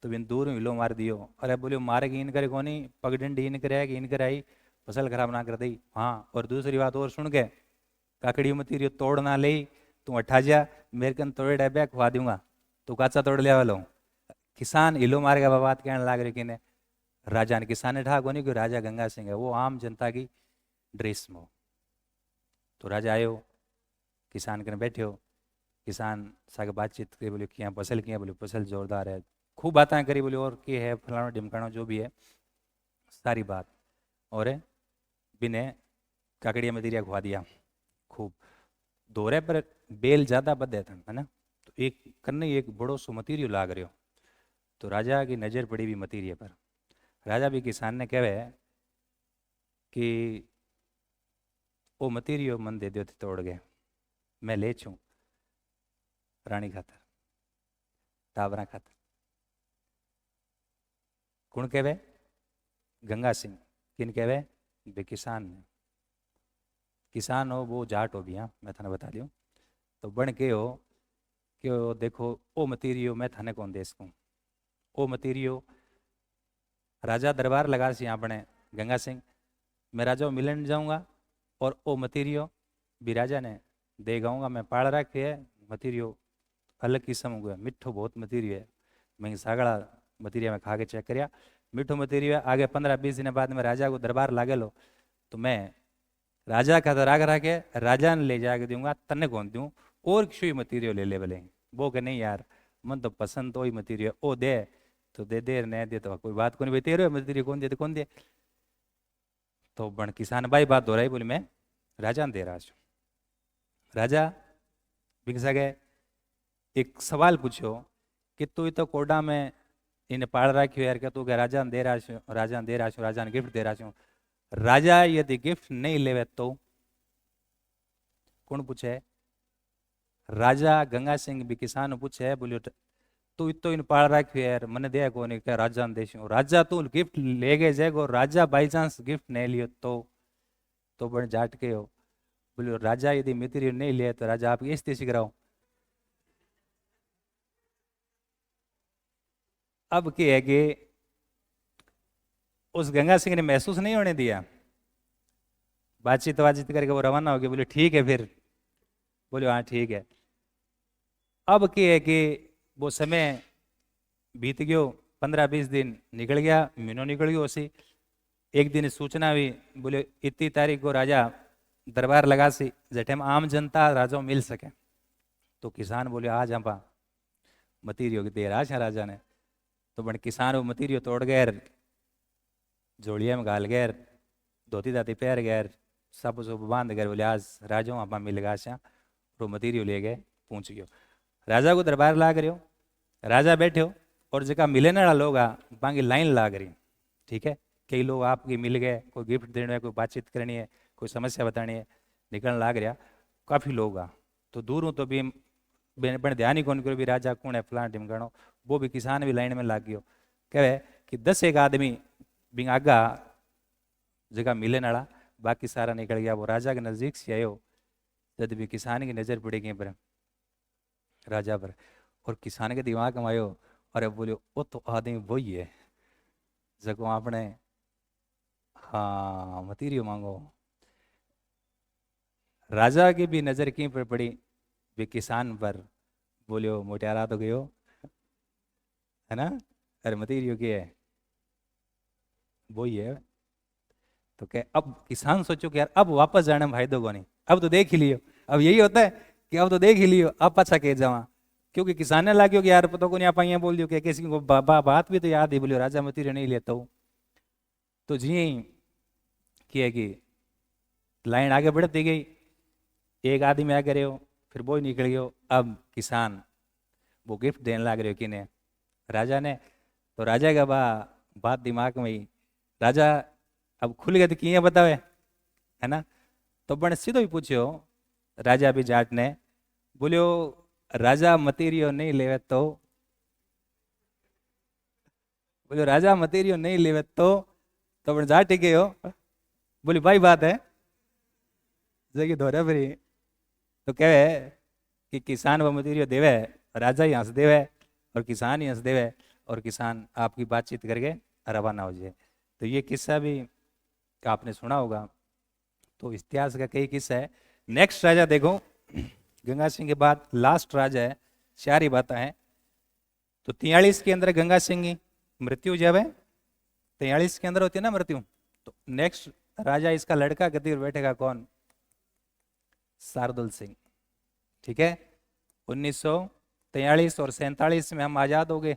तो बिन दूर हिलो मार दियो, अरे बोलियो मारे कि इन करे कोनी, पगडंडी इन करे कि इन करे आई, फसल खराब ना कर दी। हाँ, और दूसरी बात और सुन के, काकड़ी मतीरियो तोड़ ना ले, तू अठा जा मेरे कन तोड़े डब्बे खुआ दूंगा, तू काचा तोड़ लिया वालो। किसान हिलो मार के बात कहने लग रहे कि ने राजा ने, किसान ने ठा कोनी कि राजा गंगा सिंह है, वो आम जनता की ड्रेस में। तो राजा आयो, किसान कने बैठे हो, किसान सागे बातचीत करी, बोले क्या फसल किया, बोले फसल जोरदार है, खूब बातें करी, बोले और क्या है फलाना ढिमकाना जो भी है सारी बात, और बिने काकड़िया मतीरिया खुआ दिया खूब। दोरे पर बेल ज्यादा बदे था, है ना, तो एक कन्ने एक बड़ो सो मतीरियो लाग रहो, तो राजा की नजर पड़ी भी मतीरिया पर। राजा भी किसान ने कहे कि वो मतीरियो मन दे दो तोड़ गए, मैं ले छू रानी खातर, टावरा खातर। कौन कहे? गंगा सिंह। किन कहे? बे किसान ने। किसान हो वो जाट हो भी, हाँ मैं थाने बता दियो, तो बन के हो कि देखो ओ मतीरियो मैं थाने कौन देश को, ओ मतीरियो राजा दरबार लगा सी आपने गंगा सिंह, मैं राजा मिलन जाऊंगा, और ओ मतीरियो भी राजा ने दे गाऊंगा, मैं पाल रखे है मतीरियो अलग किस्म हुआ, मिठो बहुत मतीरियो है, मैं सागड़ा मतीरिया में खा के चेक कराया, मिठो मतीरियो है। आगे 15-20 दिन बाद में राजा को दरबार लागे लो, तो मैं राजा का राग रखे राजा ने ले जाके दूंगा, तन्ने कौन दूं, और क्यों मतीरियो ले ले बोले, वो के नहीं यार मन तो पसंद तो ही मतीरियो ओ दे, तो दे दे नहीं दे तो कोई बात को नहीं, तेरे मतीरियो कौन दे तो कौन दे। तो बण किसान भाई बात दोहराई, बोली मैं राजा ने दे रहा छू। राजा बिक सके एक सवाल पूछो कि तू तो कोडा में इन्हें पाल रखियो यार, क्या तू क्या राजा ने दे रहा छू, राजा ने दे रहा छू, राजा ने गिफ्ट दे रहा छू। राजा यदि गिफ्ट नहीं लेवे तो कौन पूछे? राजा गंगा सिंह भी किसान पूछे, बोलियो तू इतो इन पाल रखियो यार मने दे को नहीं, क्या राजा ने देशू, राजा तू गिफ्ट ले गए जाएगो, राजा बाई चांस गिफ्ट नहीं लियो तो बन जाट के हो, बोलियो राजा यदि मित्र नहीं ले तो राजा आप इस देश कराओ। अब क्या है कि उस गंगा सिंह ने महसूस नहीं होने दिया, बातचीत बातचीत करके वो रवाना हो गया, बोले ठीक है फिर, बोले हाँ ठीक है। अब क्या है कि वो समय बीत गयो, 15-20 दिन निकल गया, महीनों निकल गया उसी। एक दिन सूचना हुई, बोले इतनी तारीख को राजा दरबार लगा सी जटे में आम जनता राजा मिल सके। तो किसान बोले आज हम मतीरियो की देर आज है राजा ने। तो बन किसान वो मतीरियो तोड़ गए, जोड़िया में गाल गए, धोती दाती पैर गए, सब सब बांध गए, बोले आज राजा आप मिल गया श्या। वो मतीरियो ले गए, पहुंच गयो राजा को दरबार लाग रहे हो। राजा बैठे हो और जगह मिलने वाला लोग बाकी लाइन लाग रही, ठीक है। कई लोग आपके मिल गए, कोई गिफ्ट देना है, कोई बातचीत करनी है, कोई समस्या बतानी है, निकलने लाग रहा काफ़ी लोग तो दूर हूँ तो भी बन ध्यान ही कौन करो भी राजा कौन है फलां ढिमगणो। वो भी किसान भी लाइन में लाग गयो, कहे कि 10 एक आदमी बिंग आगा जगह मिलने वाला, बाकी सारा निकल गया। वो राजा के नजदीक से आयो, जब भी किसान की नजर पड़ेगी पर राजा पर, और किसान के दिमाग में आयो, अरे बोलो वो तो आदमी वही है जगो आपने हाँ मतीरियो मांगो। राजा की भी नजर कहीं पर पड़ी भी किसान पर, बोलियो मोटियारा तो गयो है ना, अरे मतीरियो की है वही है। तो क्या अब किसान सोचो कि यार अब वापस जाने में फायदो को नहीं, अब तो देख ही लियो। अब यही होता है कि अब तो देख ही लियो, अब अच्छा कह जावा, क्योंकि किसान ने लाग्यो कि यार पता को नहीं आप यहाँ बोल दियो कि किसी को बात भी तो याद ही, बोलियो राजा मतीरियो नहीं लेता हूँ। तो जी किया कि लाइन आगे बढ़ती गई, एक आदमी आगे रहे हो, फिर वो ही निकल गयो। अब किसान वो गिफ्ट देने लग रहे हो किने, राजा ने। तो राजा का बात दिमाग में ही, राजा अब खुल गए तो किए बतावे है ना। तो बने सीधो ही पूछो राजा भी जाट ने, बोलियो राजा मतीरियो नहीं लेवे बोलियो राजा मतीरियो नहीं लेवे तो बन जाट के हो, बोली भाई बात है जगी धोरे फिरी। तो कहे कि किसान वो मतीरियो देवे, राजा ही हंस देवे और किसान ही हंस देवे, और किसान आपकी बातचीत करके रवाना हो जाए। तो ये किस्सा भी आपने सुना होगा। तो इतिहास का कई किस्सा है। नेक्स्ट राजा देखो, गंगा सिंह के बाद लास्ट राजा है, 4 ही बातें हैं। तो 43 के अंदर गंगा सिंह की मृत्यु जब है, 43 के अंदर होती है ना मृत्यु। तो नेक्स्ट राजा इसका लड़का गद्दी पर बैठेगा कौन, शार्दुल सिंह, ठीक है। 1943 और 47 में हम आजाद हो गए।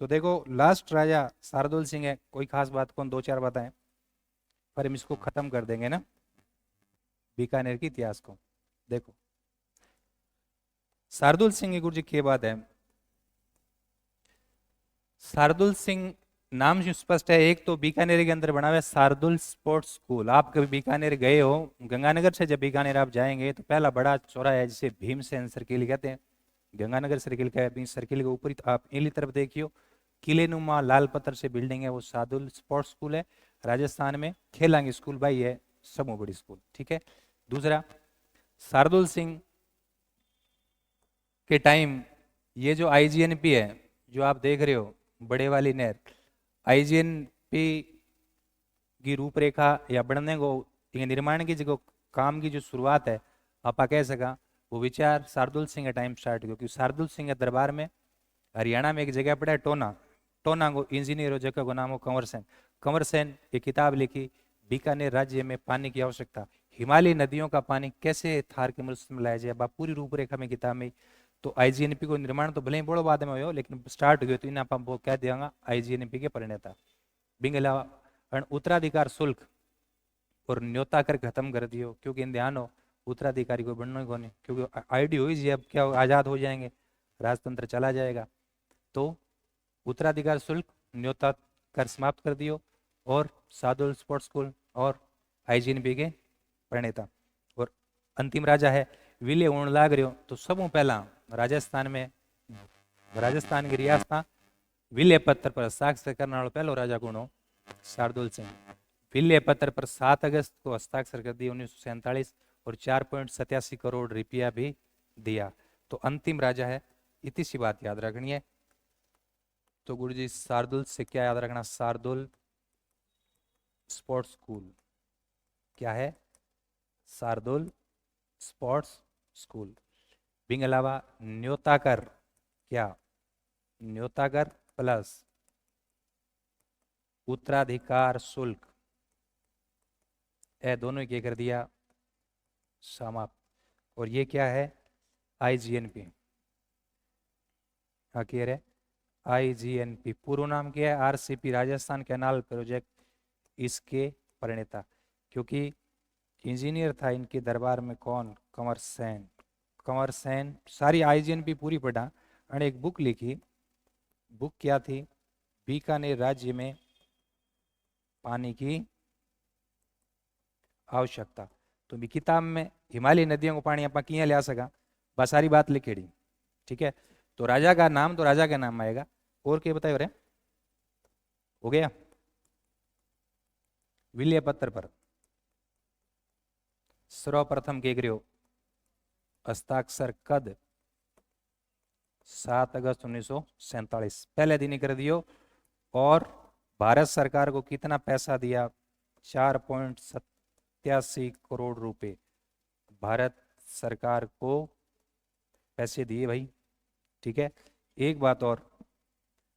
तो देखो लास्ट राजा शार्दुल सिंह है, कोई खास बात कौन, 2-4 बताएं, पर हम इसको खत्म कर देंगे ना बीकानेर के इतिहास को। देखो शार्दुल सिंह की गुरु जी की बात है। शार्दुल सिंह नाम जो स्पष्ट है, एक तो बीकानेर के अंदर बना हुआ है शार्दुल स्पोर्ट्स स्कूल। आप कभी बीकानेर गए हो, गंगानगर से जब बीकानेर आप जाएंगे तो पहला बड़ा चौराहा है जिसे भीमसेन सर्किल कहते हैं, गंगानगर सर्किल का है। सर्किल के ऊपर आप इनली तरफ देखियो, किले नुमा लाल पत्थर से बिल्डिंग है, वो शार्दुल स्पोर्ट्स स्कूल है। राजस्थान में खेलांगी स्कूल भाई है, समूह बड़ी स्कूल, ठीक है। दूसरा शार्दुल सिंह के टाइम ये जो आईजीएनपी है जो आप देख रहे हो बड़े वाली नहर, आईजीएनपी की रूपरेखा या बनने को ये निर्माण की जो काम की जो शुरुआत है आप कह सका, वो विचार शार्दुल सिंह के टाइम स्टार्ट हुआ। क्योंकि शार्दुल सिंह के दरबार में हरियाणा में एक जगह पड़ा है टोना, टोना को इंजीनियर हो जगह को नाम हो कंवर सेन। कंवर सेन एक किताब लिखी, बीकानेर राज्य में पानी की आवश्यकता, हिमालय नदियों का पानी कैसे थार के मरुस्थल में लाया जाए, पूरी रूपरेखा में किताब में। तो आईजीएनपी को निर्माण तो भले ही बड़ो बाद में हो, लेकिन स्टार्ट हुए तो इन आप कह देंगे आईजीएनपी के प्रणेता। बिंग अलावा उत्तराधिकार शुल्क और न्योता कर खत्म कर दियो, क्योंकि इन ध्यान हो उत्तराधिकारी को बनना को नहीं, क्योंकि आईडी हुई जी अब क्या आजाद हो जाएंगे, राजतंत्र चला जाएगा। तो उत्तराधिकार शुल्क न्योता कर समाप्त कर दियो, और शार्दुल स्पोर्ट्स स्कूल और आईजीएनपी के प्रणेता। और अंतिम राजा है विले होने लाग रहे हो। तो सबों पहला राजस्थान में, राजस्थान की रियासत विले पत्थर पर हस्ताक्षर करने वाला पहला राजा कौन हो, शार्दुल सिंह। विले पत्थर पर 7 अगस्त को हस्ताक्षर कर दिए 1947, और 4.87 करोड़ रुपया भी दिया। तो अंतिम राजा है, इतनी सी बात याद रखनी है। तो गुरु जी शार्दुल से क्या याद रखना, शार्दुल स्पोर्ट्स स्कूल क्या है, शार्दुल स्पोर्ट्स स्कूल। बिंग अलावा न्योताकर, क्या न्योताकर प्लस उत्तराधिकार शुल्क, ए दोनों ही कर दिया समाप्त। और ये क्या है, आईजीएनपी, क्लियर है, आईजीएनपी पूर्व नाम क्या है, आरसीपी, राजस्थान कैनाल प्रोजेक्ट, इसके प्रणेता। क्योंकि इंजीनियर था इनके दरबार में कौन, कंवर सेन। कंवर सेन सारी आईजीएनपी पूरी पढ़ा और एक बुक लिखी, बुक क्या थी, बीकानेर राज्य में पानी की आवश्यकता। तो भी किताब में हिमालय नदियों को पानी आप किया लिया सका, बस सारी बात लिखेड़ी, ठीक है। तो राजा का नाम, तो राजा का नाम आएगा। और क्या बताए रे, हो गया। विलय पत्र पर सर्वप्रथम के गृह हस्ताक्षर कद 7 अगस्त 1947, पहले दिन ही कर दियो। और भारत सरकार को कितना पैसा दिया, 4.87 करोड़ रुपए भारत सरकार को पैसे दिए भाई, ठीक है। एक बात और,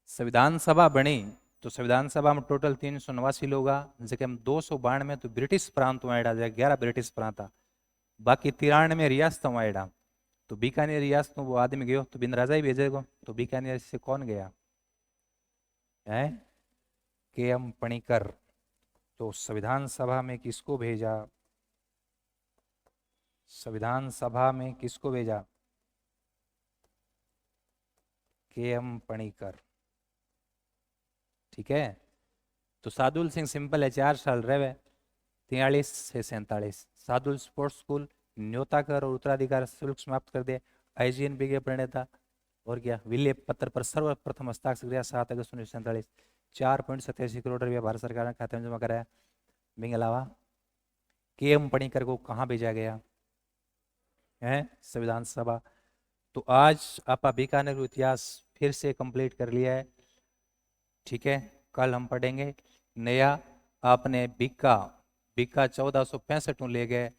संविधान सभा बनी तो संविधान सभा में टोटल 389 लोग, जैसे हम 292 तो ब्रिटिश प्रांत आएडा, 11 ब्रिटिश प्रांत, बाकी 93 रियासत आएडा। तो बीकानेर रियासत वो आदमी गयो तो बिन राजा ही भेजेगो, तो बीकानेर से कौन गया है, के.एम. पणिकर। तो संविधान सभा में किसको भेजा, संविधान सभा में किसको भेजा, के.एम. पणिकर, ठीक है। तो सादुल सिंह सिंपल है, 4 साल रहे, 43 से 47। सादुल स्पोर्ट्स स्कूल, न्योता कर और उत्तराधिकार शुल्क समाप्त कर दे, आईजीएनपी के प्रणेता। और क्या, विलय पत्र पर सर्वप्रथम हस्ताक्षर किया 7 अगस्त 1947, 4.87 करोड़ रुपया भारत सरकार ने खाते में जमा कराया। इसके अलावा के.एम. पणिकर को कहाँ भेजा गया है, संविधान सभा। तो आज आप बीकानेर का इतिहास फिर से कंप्लीट कर लिया है, ठीक है। कल हम पढ़ेंगे नया, आपने बीका 1465 ले गए,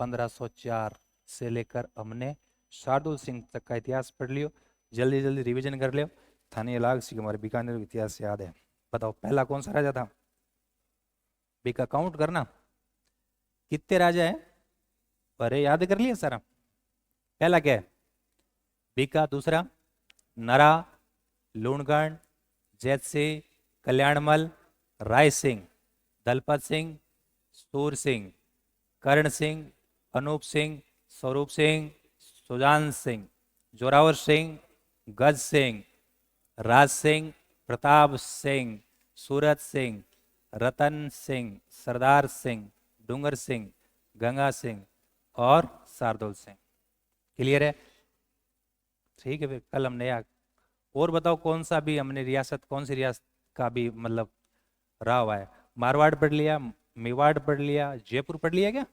1504 से लेकर हमने शार्दुल सिंह तक का इतिहास पढ़ लियो। जल्दी जल्दी रिवीजन कर लियो, थाने लाग सी हमारे बीकानेर का इतिहास याद है। बताओ पहला कौन सा राजा था, बीका काउंट करना कितने राजा है, अरे याद कर लिया सारा। पहला क्या है, बीका। दूसरा नरा, लूणगढ़, जैतसिंह, कल्याणमल, राय सिंह, दलपत सिंह, सूर सिंह, कर्ण सिंह, अनूप सिंह, स्वरूप सिंह, सुजान सिंह, जोरावर सिंह, गज सिंह, राज सिंह, प्रताप सिंह, सूरत सिंह, रतन सिंह, सरदार सिंह, डूंगर सिंह, गंगा सिंह और शार्दुल सिंह। क्लियर है, ठीक है। फिर कल हम नया, और बताओ कौन सा भी हमने रियासत, कौन सी रियासत का भी मतलब रहा हुआ है। मारवाड़ पढ़ लिया, मेवाड़ पढ़ लिया, जयपुर पढ़ लिया क्या,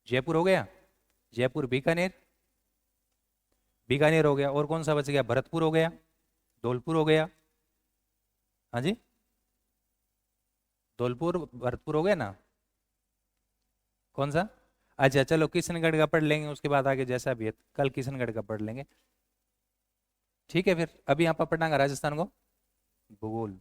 जयपुर हो गया, जयपुर, बीकानेर, बीकानेर हो गया। और कौन सा बच गया, भरतपुर हो गया, धौलपुर हो गया, हाँ जी, धौलपुर भरतपुर हो गया ना। कौन सा, अच्छा चलो किशनगढ़ का पढ़ लेंगे, उसके बाद आगे जैसा भी है कल किशनगढ़ का पढ़ लेंगे, ठीक है। फिर अभी यहाँ पर पढ़ना राजस्थान को भूगोल।